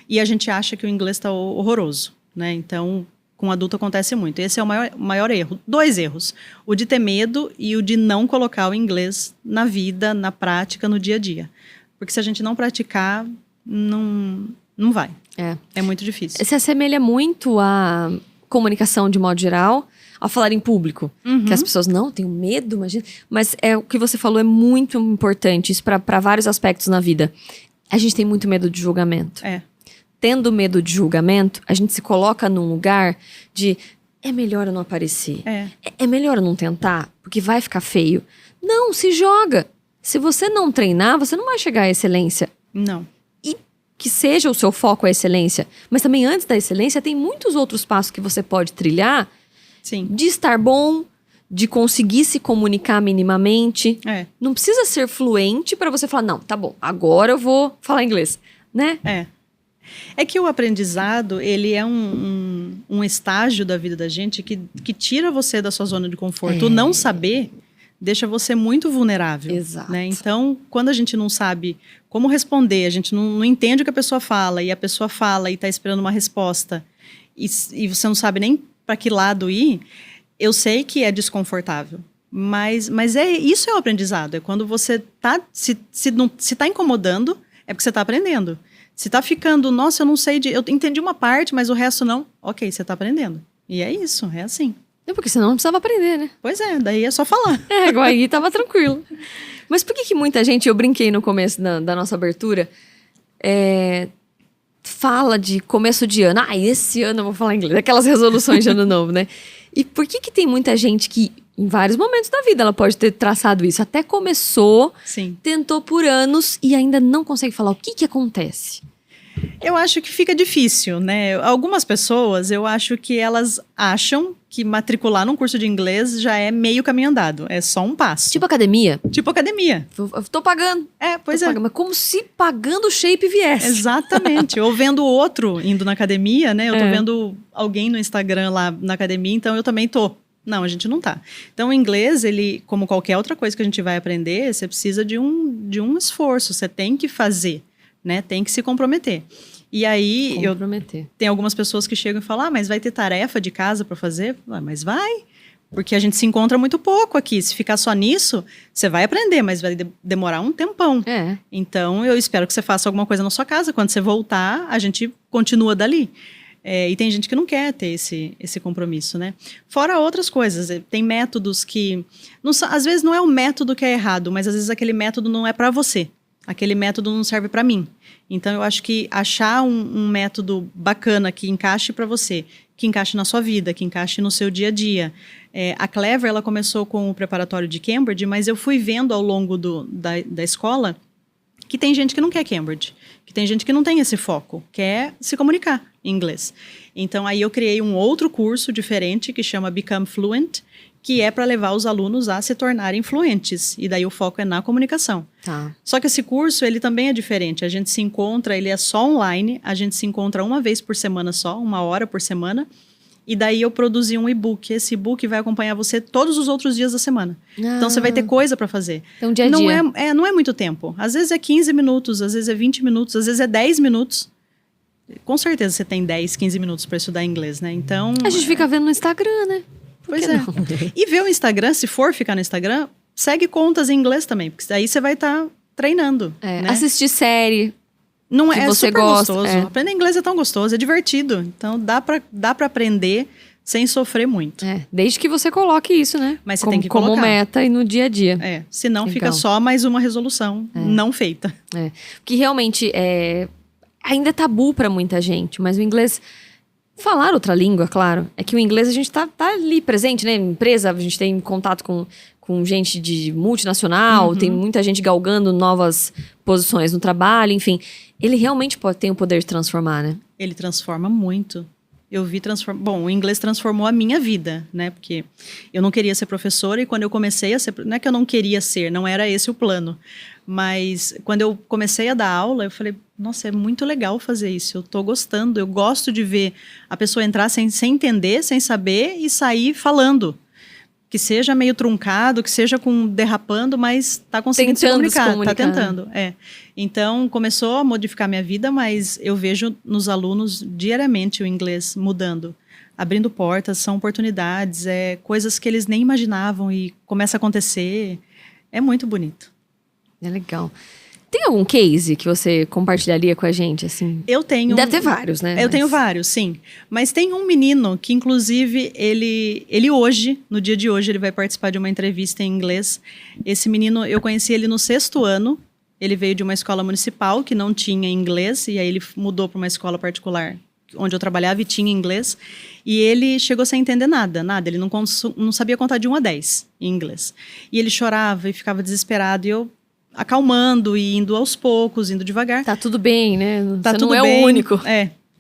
Speaker 2: E a gente acha que o inglês tá horroroso, né? Então, com adulto acontece muito. Esse é o maior erro. 2 erros. O de ter medo e o de não colocar o inglês na vida, na prática, no dia a dia. Porque se a gente não praticar, não vai. É muito difícil.
Speaker 1: Se assemelha muito à comunicação de modo geral, ao falar em público. Que as pessoas, não, tenho medo, imagina. Mas o que você falou é muito importante, isso para vários aspectos na vida. A gente tem muito medo de julgamento. Tendo medo de julgamento, a gente se coloca num lugar de é melhor eu não aparecer. É melhor eu não tentar, porque vai ficar feio. Não, se joga. Se você não treinar, você não vai chegar à excelência.
Speaker 2: Não.
Speaker 1: E que seja o seu foco a excelência. Mas também antes da excelência, tem muitos outros passos que você pode trilhar.
Speaker 2: Sim.
Speaker 1: De estar bom, de conseguir se comunicar minimamente. Não precisa ser fluente para você falar, não, tá bom, agora eu vou falar inglês, né?
Speaker 2: É que o aprendizado, ele é um estágio da vida da gente que tira você da sua zona de conforto. O não saber deixa você muito vulnerável.
Speaker 1: Exato.
Speaker 2: Né? Então, quando a gente não sabe como responder, a gente não entende o que a pessoa fala, e a pessoa fala e está esperando uma resposta, e você não sabe nem para que lado ir, eu sei que é desconfortável. Mas isso é o aprendizado. É quando você tá, se tá incomodando, é porque você está aprendendo. Se tá ficando, nossa, eu não sei, eu entendi uma parte, mas o resto não. Ok, você tá aprendendo. E é isso, é assim.
Speaker 1: Porque senão não precisava aprender, né?
Speaker 2: Pois é, daí é só falar.
Speaker 1: Agora aí tava tranquilo. Mas por que muita gente, eu brinquei no começo da nossa abertura, fala de começo de ano. Esse ano eu vou falar inglês. Aquelas resoluções de ano novo, né? E por que tem muita gente que, em vários momentos da vida, ela pode ter traçado isso? Até começou,
Speaker 2: Sim.
Speaker 1: Tentou por anos e ainda não consegue falar. O que acontece?
Speaker 2: Eu acho que fica difícil, né? Algumas pessoas, eu acho que elas acham que matricular num curso de inglês já é meio caminho andado. É só um passo.
Speaker 1: Tipo academia?
Speaker 2: Tipo academia.
Speaker 1: Eu tô pagando.
Speaker 2: Pois é.
Speaker 1: Pagando, mas como se pagando o shape viesse.
Speaker 2: Exatamente. Ou vendo outro indo na academia, né? Eu tô vendo alguém no Instagram lá na academia, então eu também tô. Não, a gente não tá. Então, o inglês, ele, como qualquer outra coisa que a gente vai aprender, você precisa de um esforço. Você tem que fazer, né? Tem que se comprometer. E aí, tem algumas pessoas que chegam e falam, mas vai ter tarefa de casa para fazer? Mas vai, porque a gente se encontra muito pouco aqui. Se ficar só nisso, você vai aprender, mas vai demorar um tempão. Então, eu espero que você faça alguma coisa na sua casa. Quando você voltar, a gente continua dali. E tem gente que não quer ter esse compromisso, né? Fora outras coisas, tem métodos que... às vezes não é o método que é errado, mas às vezes aquele método não é para você. Aquele método não serve para mim. Então, eu acho que achar um método bacana que encaixe para você, que encaixe na sua vida, que encaixe no seu dia a dia. A Clever, ela começou com o preparatório de Cambridge, mas eu fui vendo ao longo da escola que tem gente que não quer Cambridge, que tem gente que não tem esse foco, quer se comunicar em inglês. Então, aí eu criei um outro curso diferente que chama Become Fluent, que é para levar os alunos a se tornarem fluentes. E daí o foco é na comunicação.
Speaker 1: Tá.
Speaker 2: Só que esse curso, ele também é diferente. A gente se encontra, ele é só online, a gente se encontra uma vez por semana só, 1 hora por semana. E daí eu produzi um e-book. Esse e-book vai acompanhar você todos os outros dias da semana. Então você vai ter coisa para fazer.
Speaker 1: Então, dia a dia.
Speaker 2: Não é muito tempo. Às vezes é 15 minutos, às vezes é 20 minutos, às vezes é 10 minutos. Com certeza você tem 10, 15 minutos para estudar inglês, né? Então...
Speaker 1: A gente fica vendo no Instagram, né?
Speaker 2: Pois é. E ver o Instagram, se for ficar no Instagram, segue contas em inglês também, porque daí você vai estar treinando. Né?
Speaker 1: Assistir série.
Speaker 2: Não
Speaker 1: que
Speaker 2: é
Speaker 1: você
Speaker 2: super
Speaker 1: gosta,
Speaker 2: gostoso. Aprender inglês é tão gostoso, é divertido. Então dá pra aprender sem sofrer muito.
Speaker 1: Desde que você coloque isso, né?
Speaker 2: Mas você tem que colocar.
Speaker 1: Como meta e no dia a dia.
Speaker 2: Senão fica só mais uma resolução não feita.
Speaker 1: Porque realmente ainda é tabu pra muita gente, mas o inglês... Falar outra língua, claro. É que o inglês a gente tá ali presente, né? Empresa, a gente tem contato com gente de multinacional, tem muita gente galgando novas posições no trabalho, enfim. Ele realmente tem o poder de transformar, né? Ele
Speaker 2: transforma muito. Eu vi transformar... Bom, o inglês transformou a minha vida, né? Porque eu não queria ser professora e quando eu comecei a ser... Não é que eu não queria ser, não era esse o plano. Mas quando eu comecei a dar aula, eu falei, nossa, é muito legal fazer isso. Eu tô gostando, eu gosto de ver a pessoa entrar sem entender, sem saber e sair falando. Que seja meio truncado, que seja derrapando, mas tá conseguindo se comunicar. Tá tentando, Então, começou a modificar minha vida, mas eu vejo nos alunos diariamente o inglês mudando. Abrindo portas, são oportunidades, coisas que eles nem imaginavam e começa a acontecer. É muito bonito.
Speaker 1: É legal. Tem algum case que você compartilharia com a gente, assim?
Speaker 2: Eu tenho.
Speaker 1: Deve ter vários, né?
Speaker 2: Eu tenho vários, sim. Mas tem um menino que, inclusive, ele hoje, no dia de hoje, ele vai participar de uma entrevista em inglês. Esse menino, eu conheci ele no 6º ano. Ele veio de uma escola municipal que não tinha inglês. E aí ele mudou para uma escola particular, onde eu trabalhava e tinha inglês. E ele chegou sem entender nada. Ele não sabia contar de 1 a 10 em inglês. E ele chorava e ficava desesperado. E eu... acalmando e indo aos poucos, indo devagar.
Speaker 1: Tá tudo bem, né?
Speaker 2: Você
Speaker 1: não é o único.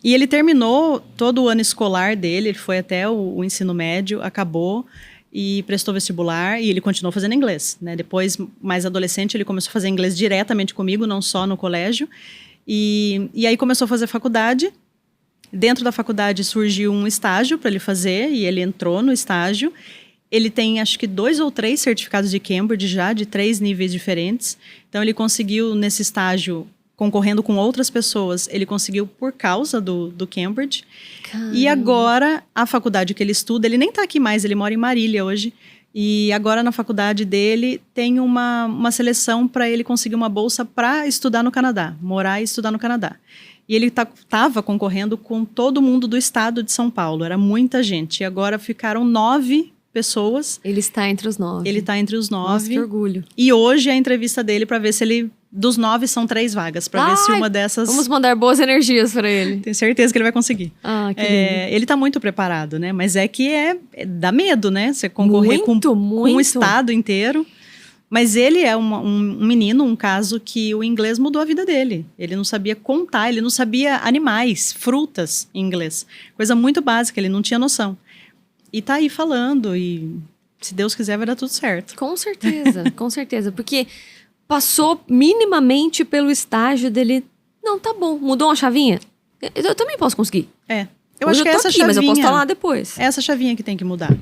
Speaker 2: E ele terminou todo o ano escolar dele, ele foi até o ensino médio, acabou e prestou vestibular e ele continuou fazendo inglês, né? Depois, mais adolescente, ele começou a fazer inglês diretamente comigo, não só no colégio. E aí começou a fazer faculdade. Dentro da faculdade surgiu um estágio para ele fazer e ele entrou no estágio. Ele tem, acho que 2 ou 3 certificados de Cambridge já, de 3 níveis diferentes. Então, ele conseguiu, nesse estágio, concorrendo com outras pessoas, ele conseguiu por causa do Cambridge. Caramba. E agora, a faculdade que ele estuda, ele nem está aqui mais, ele mora em Marília hoje. E agora, na faculdade dele, tem uma seleção para ele conseguir uma bolsa para estudar no Canadá, morar e estudar no Canadá. E ele estava concorrendo com todo mundo do estado de São Paulo, era muita gente. E agora ficaram 9 pessoas.
Speaker 1: Ele está entre os 9.
Speaker 2: Ele está entre os 9.
Speaker 1: Nossa, que orgulho.
Speaker 2: E hoje é a entrevista dele para ver se ele... Dos 9 são 3 vagas, para ver se uma dessas...
Speaker 1: Vamos mandar boas energias para ele.
Speaker 2: Tenho certeza que ele vai conseguir.
Speaker 1: Que lindo.
Speaker 2: Ele está muito preparado, né? Mas dá medo, né? Você concorrer com o estado inteiro. Mas ele é um menino, um caso que o inglês mudou a vida dele. Ele não sabia contar, ele não sabia animais, frutas em inglês. Coisa muito básica, ele não tinha noção. E tá aí falando, e se Deus quiser vai dar tudo certo.
Speaker 1: Com certeza, com certeza. Porque passou minimamente pelo estágio dele. Não, tá bom, mudou uma chavinha? Eu também posso conseguir.
Speaker 2: Eu acho que é essa chavinha.
Speaker 1: Mas eu posso estar lá depois.
Speaker 2: É essa chavinha que tem que mudar.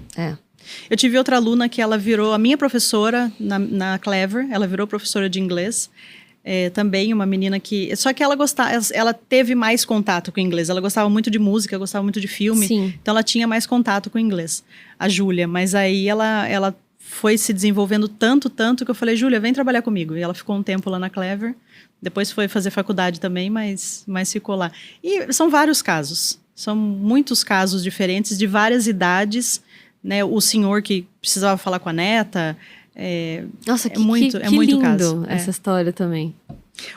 Speaker 2: Eu tive outra aluna que ela virou a minha professora na Clever, ela virou professora de inglês. Também uma menina que... Só que ela teve mais contato com o inglês. Ela gostava muito de música, gostava muito de filme.
Speaker 1: Sim.
Speaker 2: Então, ela tinha mais contato com o inglês. A Júlia. Mas aí, ela foi se desenvolvendo tanto que eu falei, Júlia, vem trabalhar comigo. E ela ficou um tempo lá na Clever. Depois foi fazer faculdade também, mas ficou lá. E são vários casos. São muitos casos diferentes, de várias idades. Né? O senhor que precisava falar com a neta...
Speaker 1: Nossa,
Speaker 2: muito
Speaker 1: lindo
Speaker 2: caso.
Speaker 1: Essa história também.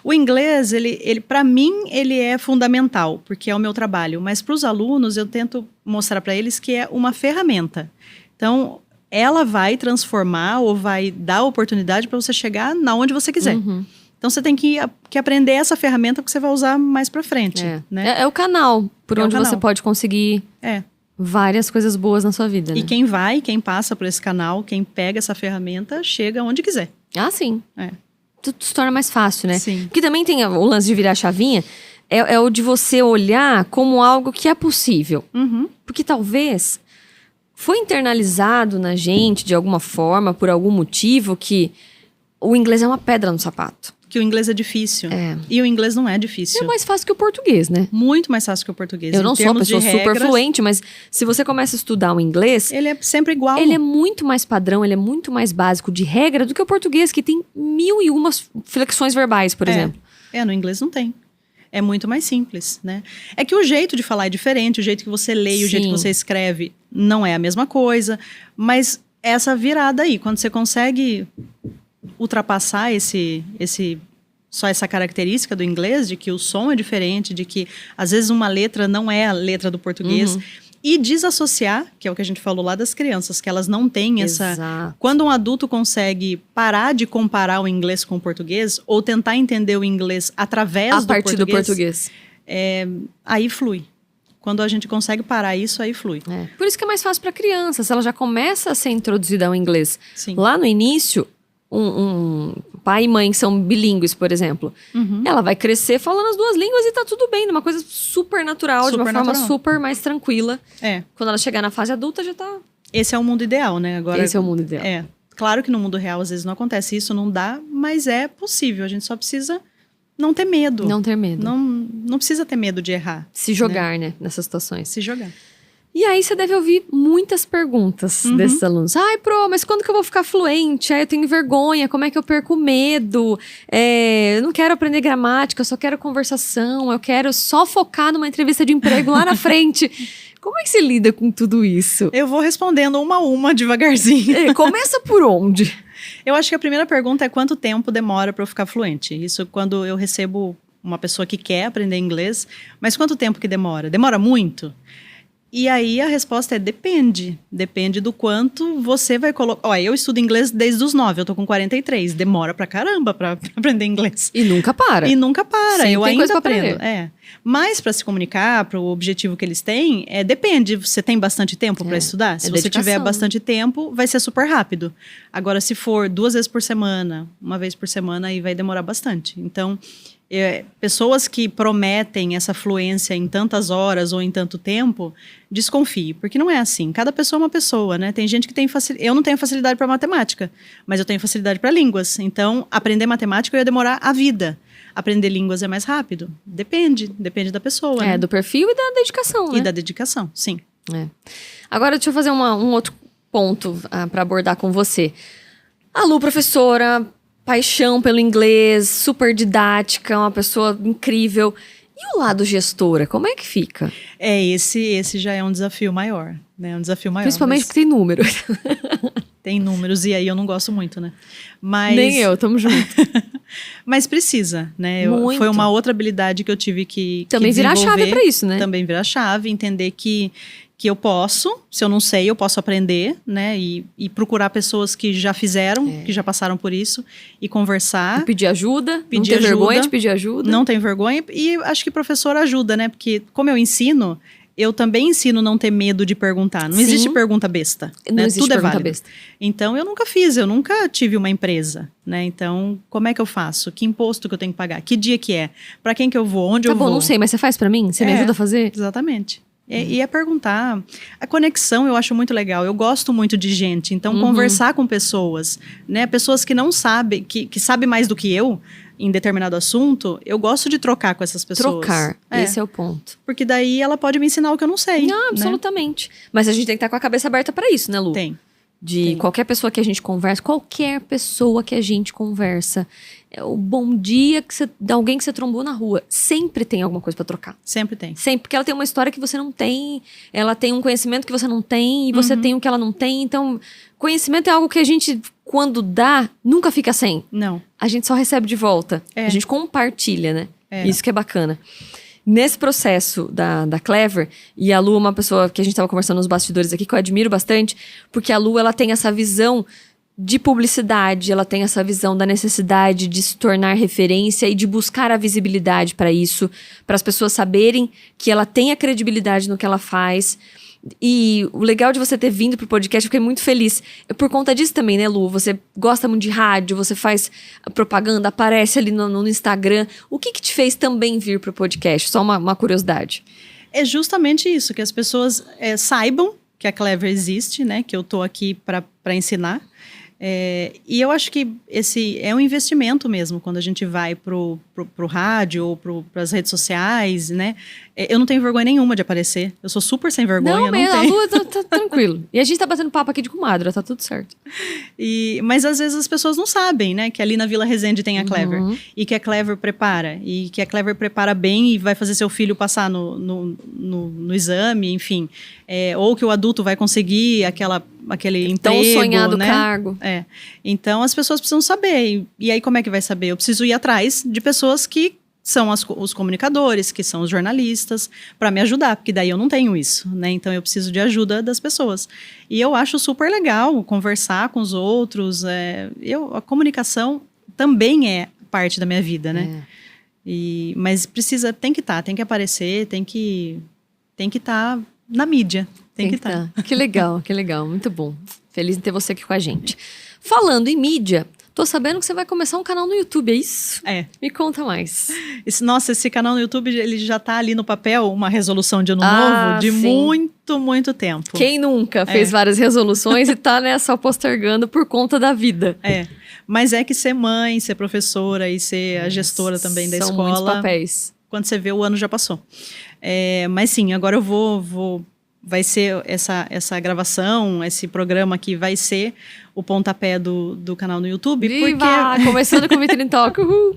Speaker 2: O inglês, ele para mim, ele é fundamental, porque é o meu trabalho. Mas para os alunos, eu tento mostrar para eles que é uma ferramenta. Então, ela vai transformar ou vai dar oportunidade para você chegar na onde você quiser. Então, você tem que aprender essa ferramenta que você vai usar mais para frente. Né?
Speaker 1: É o canal por onde você pode conseguir várias coisas boas na sua vida.
Speaker 2: E
Speaker 1: né?
Speaker 2: quem passa por esse canal, quem pega essa ferramenta, chega onde quiser.
Speaker 1: Ah, sim. Tudo se torna mais fácil, né?
Speaker 2: Sim.
Speaker 1: Porque também tem o lance de virar a chavinha, é o de você olhar como algo que é possível. Porque talvez foi internalizado na gente, de alguma forma, por algum motivo, que o inglês é uma pedra no sapato.
Speaker 2: Que o inglês é difícil. E o inglês não é difícil.
Speaker 1: É mais fácil que o português, né?
Speaker 2: Muito mais fácil que o português.
Speaker 1: Eu não sou uma pessoa super fluente, mas se você começa a estudar o inglês...
Speaker 2: Ele é sempre igual.
Speaker 1: Ele é muito mais padrão, ele é muito mais básico de regra do que o português, que tem 1001 flexões verbais, por exemplo.
Speaker 2: No inglês não tem. É muito mais simples, né? É que o jeito de falar é diferente, o jeito que você lê e o jeito que você escreve não é a mesma coisa. Mas essa virada aí, quando você consegue ultrapassar só essa característica do inglês, de que o som é diferente, de que às vezes uma letra não é a letra do português, e desassociar, que é o que a gente falou lá das crianças, que elas não têm essa... Quando um adulto consegue parar de comparar o inglês com o português, ou tentar entender o inglês através do português, aí flui. Quando a gente consegue parar isso, aí flui.
Speaker 1: Por isso que é mais fácil para criança, se ela já começa a ser introduzida ao inglês.
Speaker 2: Sim.
Speaker 1: Lá no início, um pai e mãe que são bilíngues, por exemplo, ela vai crescer falando as duas línguas e tá tudo bem, numa coisa super natural, de uma forma super mais tranquila. Quando ela chegar na fase adulta, já tá...
Speaker 2: Esse é o mundo ideal, né? Agora,
Speaker 1: esse é o mundo ideal.
Speaker 2: Claro que no mundo real, às vezes, não acontece isso, não dá, mas é possível. A gente só precisa não ter medo.
Speaker 1: Não ter medo.
Speaker 2: Não precisa ter medo de errar.
Speaker 1: Se jogar, né? Nessas situações.
Speaker 2: Se jogar.
Speaker 1: E aí você deve ouvir muitas perguntas desses alunos. Ai, mas quando que eu vou ficar fluente? Eu tenho vergonha, como é que eu perco o medo? Eu não quero aprender gramática, eu só quero conversação, eu quero só focar numa entrevista de emprego lá na frente. Como é que você lida com tudo isso?
Speaker 2: Eu vou respondendo uma a uma, devagarzinho.
Speaker 1: Começa por onde?
Speaker 2: Eu acho que a primeira pergunta é quanto tempo demora para eu ficar fluente. Isso quando eu recebo uma pessoa que quer aprender inglês, mas quanto tempo que demora? Demora muito? E aí a resposta é depende. Depende do quanto você vai colocar. Eu estudo inglês desde os 9, eu tô com 43. Demora pra caramba pra aprender inglês.
Speaker 1: E nunca para.
Speaker 2: Sim, eu ainda aprendo.
Speaker 1: Aprender.
Speaker 2: Mas para se comunicar, para o objetivo que eles têm, depende. Você tem bastante tempo para estudar? Se você tiver bastante tempo, vai ser super rápido. Agora, se for 2 vezes por semana, 1 vez por semana, aí vai demorar bastante. Então, pessoas que prometem essa fluência em tantas horas ou em tanto tempo, desconfie, porque não é assim. Cada pessoa é uma pessoa, né? Tem gente que tem facilidade. Eu não tenho facilidade para matemática, mas eu tenho facilidade para línguas. Então, aprender matemática ia demorar a vida. Aprender línguas é mais rápido. Depende da pessoa. Né?
Speaker 1: Do perfil e da dedicação, né?
Speaker 2: E da dedicação, sim.
Speaker 1: Agora, deixa eu fazer um outro ponto para abordar com você. A Lu, professora, paixão pelo inglês, super didática, uma pessoa incrível. E o lado gestora, como é que fica?
Speaker 2: Esse já é um desafio maior, né? Um desafio maior.
Speaker 1: Principalmente porque tem número.
Speaker 2: Tem números, e aí eu não gosto muito, né? Mas...
Speaker 1: Nem eu, tamo junto.
Speaker 2: Mas precisa, né? Foi uma outra habilidade que eu tive que
Speaker 1: também virar a chave pra isso, né?
Speaker 2: Também virar a chave, entender que eu posso, se eu não sei, eu posso aprender, né? E procurar pessoas que já fizeram, que já passaram por isso, e conversar.
Speaker 1: E pedir ajuda, não ter vergonha de pedir ajuda.
Speaker 2: Não tem vergonha, e acho que professor ajuda, né? Porque como eu ensino, eu também ensino não ter medo de perguntar. Não existe pergunta besta.
Speaker 1: Não existe
Speaker 2: Tudo
Speaker 1: pergunta
Speaker 2: válido.
Speaker 1: besta.
Speaker 2: Então, eu nunca tive uma empresa, né? Então, como é que eu faço? Que imposto que eu tenho que pagar? Que dia que é? Pra quem que eu vou? Onde eu vou?
Speaker 1: Tá bom, não sei, mas você faz pra mim? Você me ajuda a fazer?
Speaker 2: Exatamente. E é perguntar. A conexão eu acho muito legal. Eu gosto muito de gente. Então, conversar com pessoas, né? Pessoas que não sabem, que sabem mais do que eu em determinado assunto, eu gosto de trocar com essas pessoas.
Speaker 1: Trocar, esse é o ponto.
Speaker 2: Porque daí ela pode me ensinar o que eu não sei.
Speaker 1: Não, absolutamente. Mas a gente tem que estar com a cabeça aberta pra isso, né, Lu?
Speaker 2: Tem.
Speaker 1: De qualquer pessoa que a gente conversa, é o bom dia de alguém que você trombou na rua. Sempre tem alguma coisa pra trocar.
Speaker 2: Sempre tem.
Speaker 1: Sempre, porque ela tem uma história que você não tem, ela tem um conhecimento que você não tem, e você tem o que ela não tem. Então, conhecimento é algo que a gente, quando dá, nunca fica sem.
Speaker 2: Não.
Speaker 1: A gente só recebe de volta. A gente compartilha, né? Isso que é bacana. Nesse processo da Clever, e a Lu é uma pessoa que a gente estava conversando nos bastidores aqui, que eu admiro bastante, porque a Lu, ela tem essa visão de publicidade, ela tem essa visão da necessidade de se tornar referência e de buscar a visibilidade para isso, para as pessoas saberem que ela tem a credibilidade no que ela faz. E o legal de você ter vindo pro podcast, eu fiquei muito feliz. É por conta disso também, né, Lu? Você gosta muito de rádio, você faz propaganda, aparece ali no Instagram. O que te fez também vir pro podcast? Só uma curiosidade.
Speaker 2: É justamente isso, que as pessoas saibam que a Clever existe, né? Que eu tô aqui para ensinar. E eu acho que esse é um investimento mesmo, quando a gente vai pro rádio ou pras redes sociais, né? Eu não tenho vergonha nenhuma de aparecer. Eu sou super sem vergonha.
Speaker 1: Não tenho. A Lu tá tranquilo. E a gente tá batendo papo aqui de comadre, tá tudo certo.
Speaker 2: Mas às vezes as pessoas não sabem, né? Que ali na Vila Resende tem a Clever. E que a Clever prepara. E que a Clever prepara bem e vai fazer seu filho passar no exame, enfim. Ou que o adulto vai conseguir aquele emprego,
Speaker 1: tão sonhado,
Speaker 2: né?
Speaker 1: Cargo.
Speaker 2: Então as pessoas precisam saber. E aí como é que vai saber? Eu preciso ir atrás de pessoas que são os comunicadores, que são os jornalistas, para me ajudar, porque daí eu não tenho isso, né? Então eu preciso de ajuda das pessoas. E eu acho super legal conversar com os outros. A comunicação também é parte da minha vida, né? Mas tem que aparecer, tem que estar na mídia. Tem que estar.
Speaker 1: Que legal, muito bom. Feliz em ter você aqui com a gente. Falando em mídia, tô sabendo que você vai começar um canal no YouTube, é isso? Me conta mais.
Speaker 2: Esse canal no YouTube, ele já tá ali no papel, uma resolução de ano novo, de muito, muito tempo.
Speaker 1: Quem nunca fez várias resoluções e tá só postergando por conta da vida.
Speaker 2: Mas é que ser mãe, ser professora e ser a gestora também da escola... São
Speaker 1: muitos papéis.
Speaker 2: Quando você vê, o ano já passou. Mas sim, agora eu vai ser essa gravação, esse programa aqui vai ser o pontapé do canal no YouTube.
Speaker 1: Viva! Começando com o Vitrine Talk, uhul!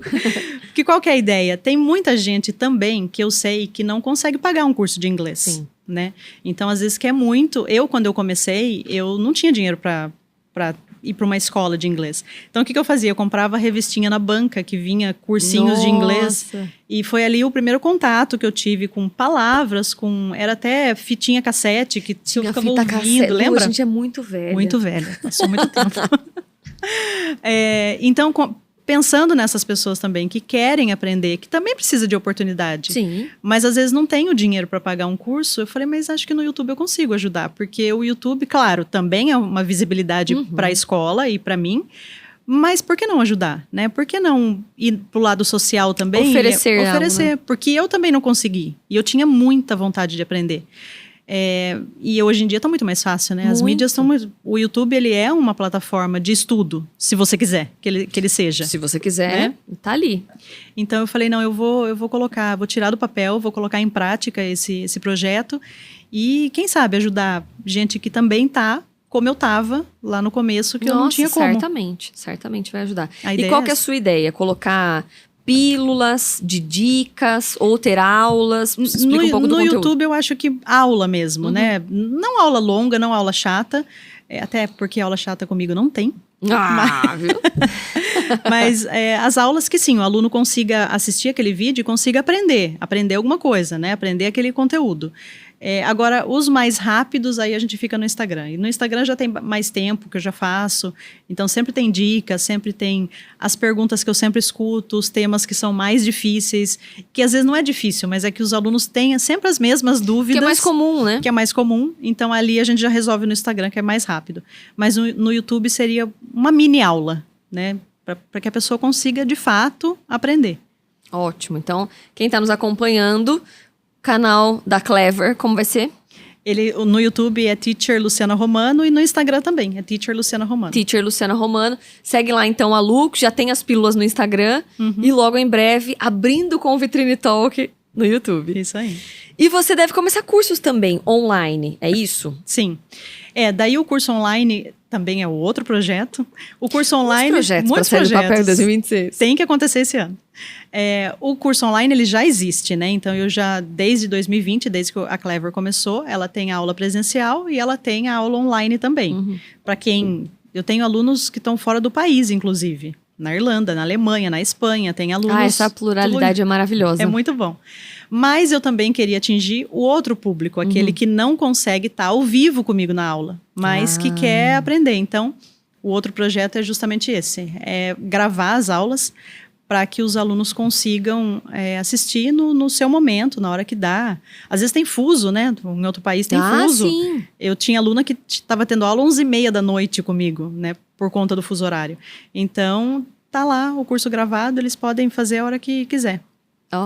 Speaker 2: Porque qual que é a ideia? Tem muita gente também que eu sei que não consegue pagar um curso de inglês.
Speaker 1: Sim.
Speaker 2: Né? Então, às vezes, quer muito... quando eu comecei, eu não tinha dinheiro para ir para uma escola de inglês. Então, o que eu fazia? Eu comprava revistinha na banca, que vinha cursinhos de inglês. E foi ali o primeiro contato que eu tive com palavras, era até fitinha cassete, que eu ficava ouvindo, lembra?
Speaker 1: A gente é muito velha.
Speaker 2: Muito velha, passou muito tempo. Então, pensando nessas pessoas também que querem aprender, que também precisa de oportunidade.
Speaker 1: Sim.
Speaker 2: Mas às vezes não tem o dinheiro para pagar um curso. Eu falei, mas acho que no YouTube eu consigo ajudar. Porque o YouTube, claro, também é uma visibilidade para a escola e para mim. Mas por que não ajudar, né? Por que não ir pro lado social também?
Speaker 1: Oferecer algo, né?
Speaker 2: Porque eu também não consegui. E eu tinha muita vontade de aprender. E hoje em dia tá muito mais fácil, né? As mídias estão muito... O YouTube, ele é uma plataforma de estudo, se você quiser que ele seja.
Speaker 1: Se você quiser, né? Tá ali.
Speaker 2: Então eu falei, não, eu vou colocar, vou tirar do papel, vou colocar em prática esse projeto e, quem sabe, ajudar gente que também tá como eu tava lá no começo, que eu não tinha como.
Speaker 1: Certamente vai ajudar. E qual que é a sua ideia? Colocar pílulas de dicas ou ter aulas? Explica um pouco do conteúdo.
Speaker 2: No YouTube eu acho que aula mesmo, né? Não aula longa, não aula chata. Até porque aula chata comigo não tem.
Speaker 1: Viu?
Speaker 2: Mas as aulas que sim, o aluno consiga assistir aquele vídeo e consiga aprender alguma coisa, né? Aprender aquele conteúdo. Agora, os mais rápidos, aí a gente fica no Instagram. E no Instagram já tem mais tempo que eu já faço. Então, sempre tem dicas, sempre tem as perguntas que eu sempre escuto, os temas que são mais difíceis, que às vezes não é difícil, mas é que os alunos têm sempre as mesmas dúvidas.
Speaker 1: Que é mais comum, né?
Speaker 2: Que é mais comum. Então, ali a gente já resolve no Instagram, que é mais rápido. Mas no YouTube seria uma mini aula, né? Para que a pessoa consiga, de fato, aprender.
Speaker 1: Ótimo. Então, quem está nos acompanhando... Canal da Clever, como vai ser?
Speaker 2: No YouTube é Teacher Luciana Romano e no Instagram também, é Teacher Luciana Romano.
Speaker 1: Teacher Luciana Romano. Segue lá então a Lu, que já tem as pílulas no Instagram. E logo em breve, abrindo com o Vitrine Talk no YouTube.
Speaker 2: Isso aí.
Speaker 1: E você deve começar cursos também, online, é isso?
Speaker 2: Sim. Daí o curso online também é outro projeto. O curso online...
Speaker 1: Muitos projetos para sair do papel em 2026.
Speaker 2: Tem que acontecer esse ano. O curso online, ele já existe, né? Então, eu já, desde 2020, desde que a Clever começou, ela tem a aula presencial e ela tem a aula online também. Para quem... Eu tenho alunos que estão fora do país, inclusive. Na Irlanda, na Alemanha, na Espanha, tem alunos...
Speaker 1: essa pluralidade é maravilhosa.
Speaker 2: É muito bom. Mas eu também queria atingir o outro público, aquele que não consegue estar ao vivo comigo na aula, mas que quer aprender. Então, o outro projeto é justamente esse, é gravar as aulas para que os alunos consigam assistir no seu momento, na hora que dá. Às vezes tem fuso, né? Em outro país tem fuso.
Speaker 1: Sim.
Speaker 2: Eu tinha aluna que estava tendo aula 11h30 da noite comigo, né? Por conta do fuso horário. Então, tá lá o curso gravado, eles podem fazer a hora que quiser.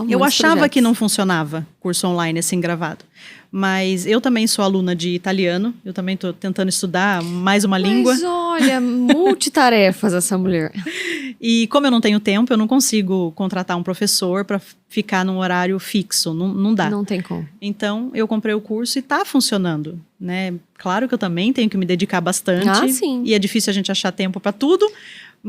Speaker 2: Eu achava que não funcionava curso online assim gravado. Mas eu também sou aluna de italiano. Eu também estou tentando estudar mais uma língua.
Speaker 1: Mas olha, multitarefas essa mulher.
Speaker 2: E como eu não tenho tempo, eu não consigo contratar um professor para ficar num horário fixo. Não dá.
Speaker 1: Não tem como.
Speaker 2: Então, eu comprei o curso e está funcionando, né? Claro que eu também tenho que me dedicar bastante.
Speaker 1: Sim.
Speaker 2: E é difícil a gente achar tempo para tudo.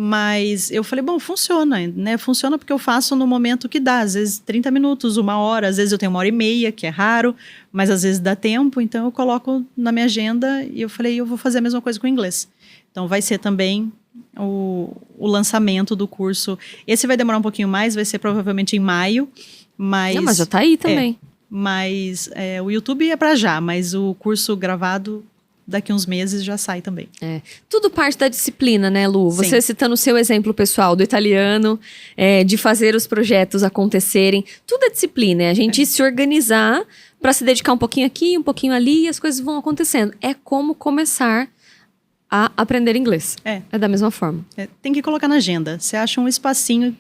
Speaker 2: Mas eu falei, bom, funciona, né? Funciona porque eu faço no momento que dá. Às vezes 30 minutos, 1 hora. Às vezes eu tenho 1h30, que é raro. Mas às vezes dá tempo. Então eu coloco na minha agenda. E eu falei, eu vou fazer a mesma coisa com o inglês. Então vai ser também o lançamento do curso. Esse vai demorar um pouquinho mais. Vai ser provavelmente em maio. Mas
Speaker 1: já tá aí também.
Speaker 2: Mas o YouTube é para já. Mas o curso gravado... daqui uns meses já sai também.
Speaker 1: Tudo parte da disciplina, né, Lu?
Speaker 2: Sim.
Speaker 1: Você citando o seu exemplo pessoal do italiano, de fazer os projetos acontecerem. Tudo é disciplina, é a gente se organizar para se dedicar um pouquinho aqui, um pouquinho ali e as coisas vão acontecendo. É como começar a aprender inglês. É da mesma forma.
Speaker 2: Tem que colocar na agenda. Você acha um espacinho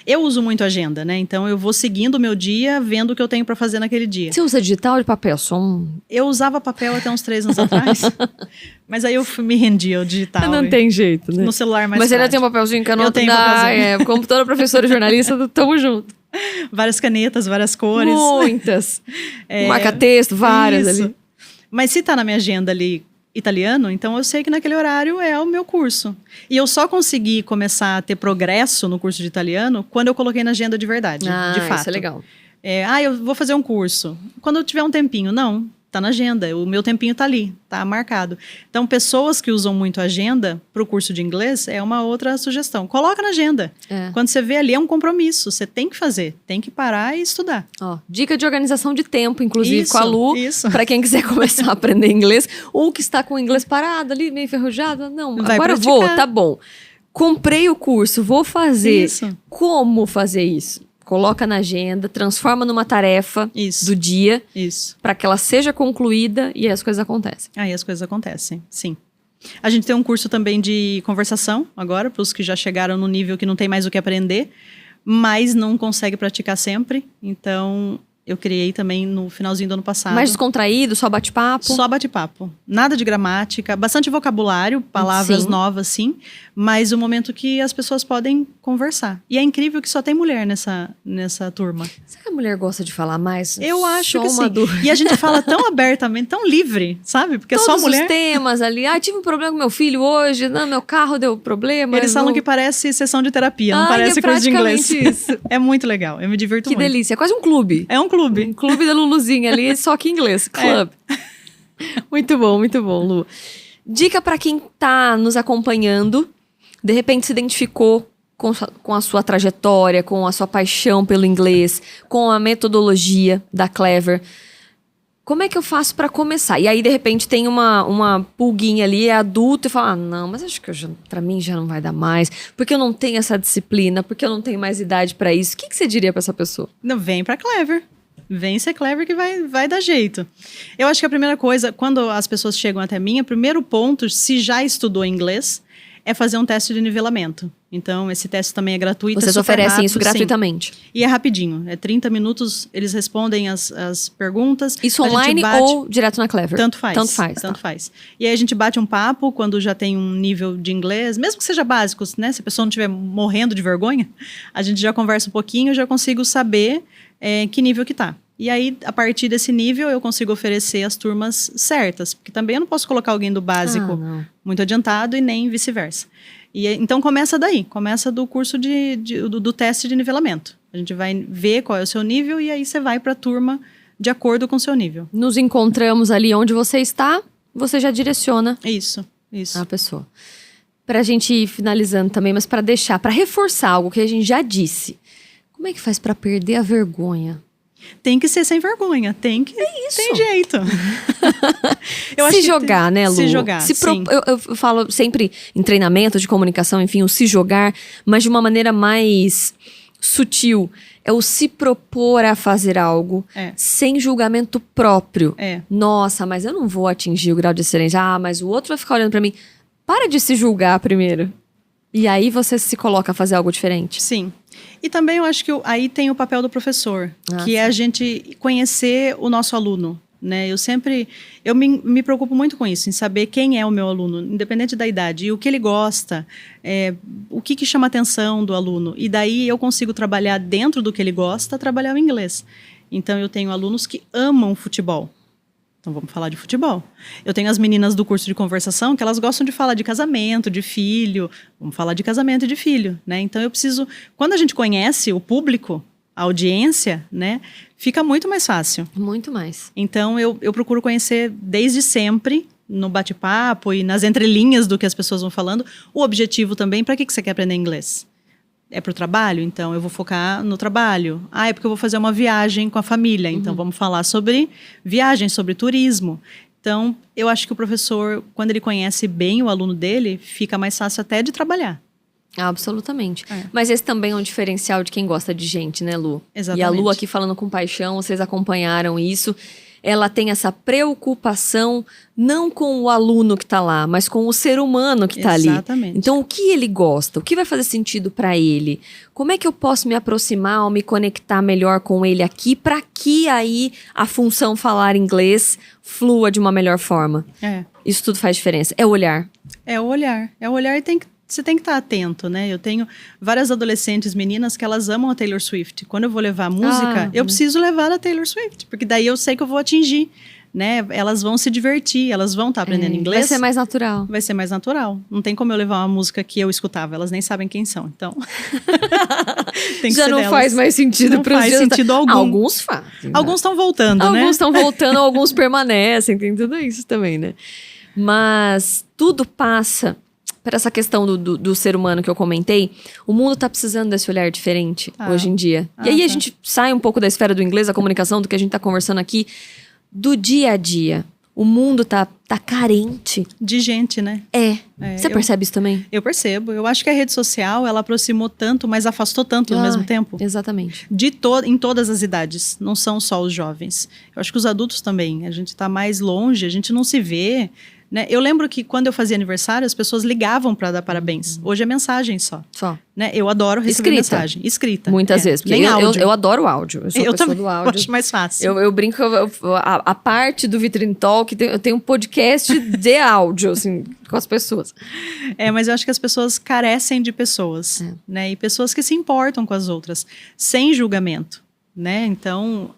Speaker 2: eu uso muito agenda, né? Então eu vou seguindo o meu dia, vendo o que eu tenho para fazer naquele dia.
Speaker 1: Você usa digital ou de papel?
Speaker 2: Eu usava papel até uns 3 anos atrás. Mas aí eu me rendi ao digital.
Speaker 1: Não tem jeito, né?
Speaker 2: No celular mais
Speaker 1: Mas você ainda
Speaker 2: prático.
Speaker 1: tem um papelzinho que
Speaker 2: Eu tenho papelzinho.
Speaker 1: Como toda professora e jornalista, tamo junto.
Speaker 2: Várias canetas, várias cores.
Speaker 1: Muitas. Marca-texto, várias
Speaker 2: isso.
Speaker 1: ali.
Speaker 2: Mas se tá na minha agenda ali italiano, então eu sei que naquele horário é o meu curso. E eu só consegui começar a ter progresso no curso de italiano quando eu coloquei na agenda de verdade, de fato.
Speaker 1: Isso é legal.
Speaker 2: Eu vou fazer um curso. Quando eu tiver um tempinho, não. Tá na agenda, o meu tempinho tá ali, tá marcado. Então, pessoas que usam muito a agenda para o curso de inglês é uma outra sugestão. Coloca na agenda. Quando você vê ali, é um compromisso. Você tem que fazer, tem que parar e estudar.
Speaker 1: Dica de organização de tempo, inclusive,
Speaker 2: isso,
Speaker 1: com a Lu.
Speaker 2: Para
Speaker 1: quem quiser começar a aprender inglês. Ou que está com o inglês parado ali, meio enferrujado. Não,
Speaker 2: vai
Speaker 1: agora
Speaker 2: praticar.
Speaker 1: eu vou, tá bom. Comprei o curso, vou fazer.
Speaker 2: Isso.
Speaker 1: Como fazer isso? Coloca na agenda, transforma numa tarefa do dia, para que ela seja concluída e aí as coisas acontecem.
Speaker 2: Aí as coisas acontecem, sim. A gente tem um curso também de conversação agora, para os que já chegaram no nível que não tem mais o que aprender, mas não consegue praticar sempre. Então, eu criei também no finalzinho do ano passado.
Speaker 1: Mais descontraído, só bate-papo?
Speaker 2: Só bate-papo. Nada de gramática, bastante vocabulário, palavras novas, sim. Mas o momento que as pessoas podem conversar. E é incrível que só tem mulher nessa turma.
Speaker 1: Será que a mulher gosta de falar mais?
Speaker 2: Eu acho que sim.
Speaker 1: Dúvida.
Speaker 2: E a gente fala tão abertamente, tão livre, sabe? Porque
Speaker 1: todos
Speaker 2: só mulher...
Speaker 1: os temas ali. Tive um problema com meu filho hoje. Não, meu carro deu problema.
Speaker 2: Eles falam que parece sessão de terapia, não parece curso de inglês.
Speaker 1: Isso.
Speaker 2: É muito legal, eu me divirto muito.
Speaker 1: Que delícia, é quase um clube.
Speaker 2: É um clube.
Speaker 1: Um clube da Luluzinha ali, só que em inglês. Club. Muito bom, Lu. Dica para quem tá nos acompanhando, de repente se identificou com a sua trajetória, com a sua paixão pelo inglês, com a metodologia da Clever. Como é que eu faço para começar? E aí, de repente, tem uma pulguinha ali, é adulto, e fala, não, mas acho que pra mim já não vai dar mais, porque eu não tenho essa disciplina, porque eu não tenho mais idade para isso. O que você diria para essa pessoa?
Speaker 2: Não, vem pra Clever. Vem ser Clever que vai dar jeito. Eu acho que a primeira coisa, quando as pessoas chegam até mim, o primeiro ponto, se já estudou inglês, é fazer um teste de nivelamento. Então, esse teste também é gratuito.
Speaker 1: Vocês oferecem isso gratuitamente?
Speaker 2: Sim. E é rapidinho. É 30 minutos, eles respondem as perguntas.
Speaker 1: Isso online ou direto na Clever?
Speaker 2: Tanto faz.
Speaker 1: Tanto
Speaker 2: faz. E aí a gente bate um papo quando já tem um nível de inglês, mesmo que seja básico, né? Se a pessoa não estiver morrendo de vergonha, a gente já conversa um pouquinho, já consigo saber que nível que tá. E aí, a partir desse nível, eu consigo oferecer as turmas certas. Porque também eu não posso colocar alguém do básico muito adiantado e nem vice-versa. E então, começa daí. Começa do curso do teste de nivelamento. A gente vai ver qual é o seu nível e aí você vai para a turma de acordo com o seu nível.
Speaker 1: Nos encontramos ali onde você está, você já direciona
Speaker 2: Isso.
Speaker 1: a pessoa. Pra gente ir finalizando também, mas pra reforçar algo que a gente já disse. Como é que faz pra perder a vergonha?
Speaker 2: Tem que ser sem vergonha, tem que.
Speaker 1: É isso.
Speaker 2: Tem jeito.
Speaker 1: Se jogar, né, Lu?
Speaker 2: Se jogar, sim.
Speaker 1: Eu falo sempre em treinamento de comunicação, enfim, o se jogar, mas de uma maneira mais sutil. É o se propor a fazer algo sem julgamento próprio. Nossa, mas eu não vou atingir o grau de excelência. Ah, mas o outro vai ficar olhando pra mim. Para de se julgar primeiro. E aí você se coloca a fazer algo diferente.
Speaker 2: Sim. E também eu acho que aí tem o papel do professor, que é a gente conhecer o nosso aluno, né? Eu me preocupo muito com isso, em saber quem é o meu aluno, independente da idade, e o que ele gosta, o que chama a atenção do aluno. E daí eu consigo trabalhar dentro do que ele gosta, trabalhar o inglês. Então eu tenho alunos que amam futebol. Então vamos falar de futebol. Eu tenho as meninas do curso de conversação que elas gostam de falar de casamento, de filho. Vamos falar de casamento e de filho, né? Então eu preciso... Quando a gente conhece o público, a audiência, né? Fica muito mais fácil.
Speaker 1: Muito mais.
Speaker 2: Então eu procuro conhecer desde sempre, no bate-papo e nas entrelinhas do que as pessoas vão falando, o objetivo também. Para que você quer aprender inglês? É para o trabalho? Então, eu vou focar no trabalho. Ah, é porque eu vou fazer uma viagem com a família. Então, vamos falar sobre viagem, sobre turismo. Então, eu acho que o professor, quando ele conhece bem o aluno dele, fica mais fácil até de trabalhar.
Speaker 1: Absolutamente. Mas esse também é um diferencial de quem gosta de gente, né, Lu?
Speaker 2: Exatamente.
Speaker 1: E a Lu aqui falando com paixão, vocês acompanharam isso. Ela tem essa preocupação não com o aluno que está lá, mas com o ser humano que está ali.
Speaker 2: Exatamente.
Speaker 1: Então, o que ele gosta? O que vai fazer sentido para ele? Como é que eu posso me aproximar ou me conectar melhor com ele aqui para que aí a função falar inglês flua de uma melhor forma? Isso tudo faz diferença. É o olhar.
Speaker 2: É o olhar. É o olhar e você tem que estar atento, né? Eu tenho várias adolescentes meninas que elas amam a Taylor Swift. Quando eu vou levar a música, eu preciso levar a Taylor Swift, porque daí eu sei que eu vou atingir, né? Elas vão se divertir, elas vão estar aprendendo inglês.
Speaker 1: Vai ser mais natural.
Speaker 2: Vai ser mais natural. Não tem como eu levar uma música que eu escutava, elas nem sabem quem são, então... tem que
Speaker 1: já
Speaker 2: ser
Speaker 1: não
Speaker 2: delas.
Speaker 1: faz mais sentido para os dias.
Speaker 2: Não faz sentido algum.
Speaker 1: Alguns fazem.
Speaker 2: Alguns estão voltando, né?
Speaker 1: Alguns estão voltando, alguns permanecem, tem tudo isso também, né? Mas tudo passa... Para essa questão do ser humano que eu comentei, o mundo está precisando desse olhar diferente hoje em dia. E aí a gente sai um pouco da esfera do inglês, da comunicação, do que a gente está conversando aqui, do dia a dia. O mundo tá carente.
Speaker 2: De gente, né?
Speaker 1: Você percebe isso também?
Speaker 2: Eu percebo. Eu acho que a rede social, ela aproximou tanto, mas afastou tanto ao mesmo tempo.
Speaker 1: Exatamente.
Speaker 2: Em todas as idades. Não são só os jovens. Eu acho que os adultos também. A gente tá mais longe, a gente não se vê... Né? Eu lembro que quando eu fazia aniversário, as pessoas ligavam para dar parabéns. Hoje é mensagem só. Né? Eu adoro receber mensagem. Escrita.
Speaker 1: Muitas vezes. Porque eu adoro áudio. Eu sou a pessoa do áudio.
Speaker 2: Eu acho mais fácil.
Speaker 1: Eu brinco, a parte do Vitrine Talk, eu tenho um podcast de áudio, assim, com as pessoas.
Speaker 2: Mas eu acho que as pessoas carecem de pessoas. Né? E pessoas que se importam com as outras. Sem julgamento. Né? Então,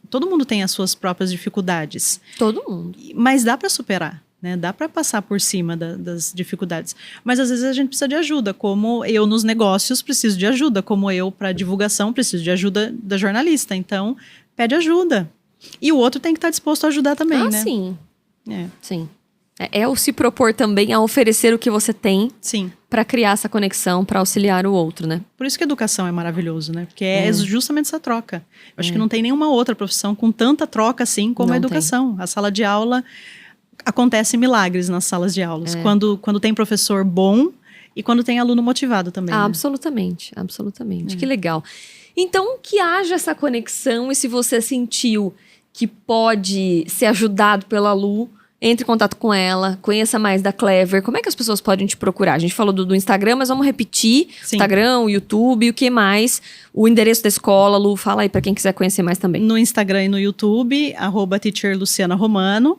Speaker 2: todo mundo tem as suas próprias dificuldades.
Speaker 1: Todo mundo.
Speaker 2: Mas dá para superar. Né? Dá para passar por cima das dificuldades. Mas às vezes a gente precisa de ajuda, como eu nos negócios preciso de ajuda, como eu para divulgação preciso de ajuda da jornalista. Então, pede ajuda. E o outro tem que estar disposto a ajudar também, né?
Speaker 1: Sim. Sim. É o se propor também a oferecer o que você tem para criar essa conexão, para auxiliar o outro, né?
Speaker 2: Por isso que a educação é maravilhoso, né? Porque é justamente essa troca. Eu acho que não tem nenhuma outra profissão com tanta troca assim como a educação. A sala de aula... Acontecem milagres nas salas de aulas. Quando tem professor bom e quando tem aluno motivado também. Né?
Speaker 1: Absolutamente. Que legal. Então, que haja essa conexão e se você sentiu que pode ser ajudado pela Lu, entre em contato com ela, conheça mais da Clever. Como é que as pessoas podem te procurar? A gente falou do Instagram, mas vamos repetir. Instagram, o YouTube, o que mais? O endereço da escola, Lu, fala aí para quem quiser conhecer mais também.
Speaker 2: No Instagram e no YouTube, @teacherlucianaromano.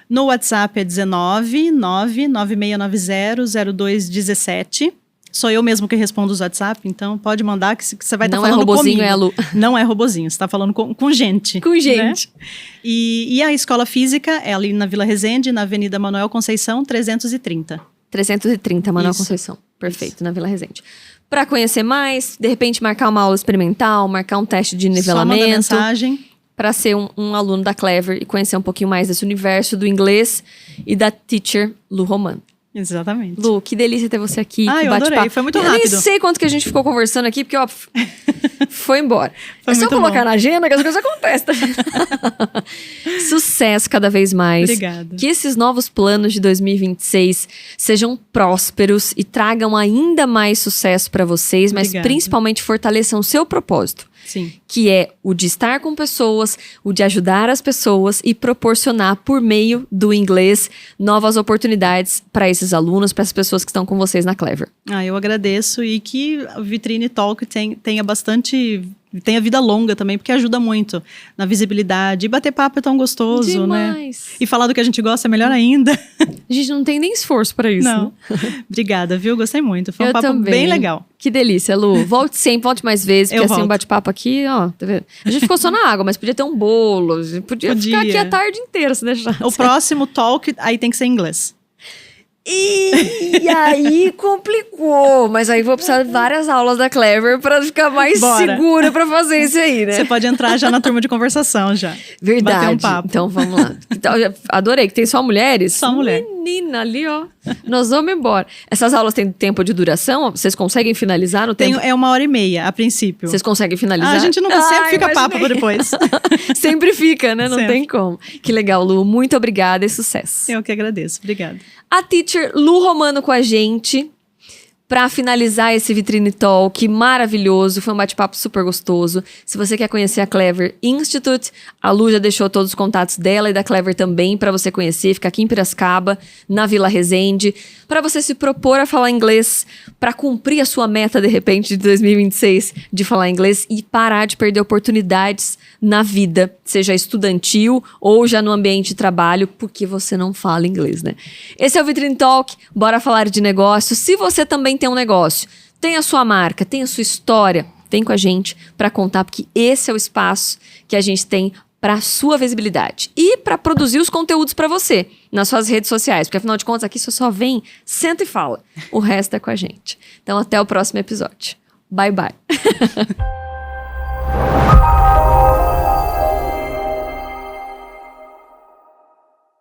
Speaker 2: No WhatsApp é 19 99690 0217. Sou eu mesmo que respondo os WhatsApp, então pode mandar que você vai estar
Speaker 1: Não é
Speaker 2: falando
Speaker 1: robozinho,
Speaker 2: comigo.
Speaker 1: é a Lu.
Speaker 2: Não é robozinho, você está falando com gente.
Speaker 1: Com gente.
Speaker 2: Né? E a escola física é ali na Vila Resende, na Avenida Manuel Conceição, 330.
Speaker 1: 330, Manuel
Speaker 2: Isso.
Speaker 1: Conceição. Perfeito, na Vila Resende. Para conhecer mais, de repente marcar uma aula experimental, marcar um teste de
Speaker 2: Só manda
Speaker 1: nivelamento.
Speaker 2: mensagem.
Speaker 1: Para ser um aluno da Clever e conhecer um pouquinho mais desse universo do inglês e da teacher Lu Romano.
Speaker 2: Exatamente.
Speaker 1: Lu, que delícia ter você aqui.
Speaker 2: Ah, eu adorei, foi muito rápido.
Speaker 1: Eu nem sei quanto que a gente ficou conversando aqui, porque, ó, foi embora.
Speaker 2: Foi
Speaker 1: é só
Speaker 2: muito
Speaker 1: colocar
Speaker 2: bom.
Speaker 1: na agenda que as coisas acontecem. Sucesso cada vez mais.
Speaker 2: Obrigada.
Speaker 1: Que esses novos planos de 2026 sejam prósperos e tragam ainda mais sucesso para vocês, mas
Speaker 2: Obrigada.
Speaker 1: principalmente fortaleçam o seu propósito.
Speaker 2: Sim.
Speaker 1: Que é o de estar com pessoas, o de ajudar as pessoas e proporcionar, por meio do inglês, novas oportunidades para esses alunos, para as pessoas que estão com vocês na Clever.
Speaker 2: Eu agradeço e que a Vitrine Talk tenha vida longa também, porque ajuda muito na visibilidade. E bater papo é tão gostoso, né?
Speaker 1: Demais.
Speaker 2: E falar do que a gente gosta é melhor ainda.
Speaker 1: A gente não tem nem esforço para isso.
Speaker 2: Não.
Speaker 1: Né?
Speaker 2: Obrigada, viu? Gostei muito. Foi um
Speaker 1: Eu
Speaker 2: papo
Speaker 1: também.
Speaker 2: bem legal.
Speaker 1: Que delícia, Lu. Volte sempre, volte mais vezes,
Speaker 2: Eu
Speaker 1: porque assim, um
Speaker 2: volto.
Speaker 1: bate-papo aqui, ó, tá vendo? A gente ficou só na água, mas podia ter um bolo, podia ficar aqui a tarde inteira se deixar.
Speaker 2: O próximo talk, aí tem que ser em inglês.
Speaker 1: E aí complicou, mas aí vou precisar de várias aulas da Clever para ficar mais
Speaker 2: Bora.
Speaker 1: segura para fazer isso aí, né?
Speaker 2: Você pode entrar já na turma de conversação já.
Speaker 1: Verdade.
Speaker 2: Bater um papo.
Speaker 1: Então vamos lá. Então, eu adorei que tem só mulheres.
Speaker 2: Só mulher.
Speaker 1: Menina ali, ó. Nós vamos embora. Essas aulas têm tempo de duração? Vocês conseguem finalizar no tempo?
Speaker 2: É 1h30 a princípio.
Speaker 1: Vocês conseguem finalizar?
Speaker 2: A gente nunca sempre fica
Speaker 1: imaginei.
Speaker 2: papo pra depois.
Speaker 1: Sempre fica, né? Não
Speaker 2: Sempre.
Speaker 1: tem como. Que legal, Lu. Muito obrigada e sucesso.
Speaker 2: Eu que agradeço. Obrigada.
Speaker 1: A teacher Lu Romano com a gente para finalizar esse Vitrine Talk maravilhoso. Foi um bate-papo super gostoso. Se você quer conhecer a Clever Institute, a Lu já deixou todos os contatos dela e da Clever também para você conhecer. Fica aqui em Piracicaba, na Vila Resende, para você se propor a falar inglês, para cumprir a sua meta de repente de 2026 de falar inglês e parar de perder oportunidades na vida, seja estudantil ou já no ambiente de trabalho, porque você não fala inglês, né? Esse é o Vitrine Talk. Bora falar de negócio. Se você também tem um negócio, tem a sua marca, tem a sua história, vem com a gente para contar, porque esse é o espaço que a gente tem para a sua visibilidade e para produzir os conteúdos para você nas suas redes sociais, porque afinal de contas aqui você só vem, senta e fala. O resto é com a gente. Então até o próximo episódio. Bye, bye.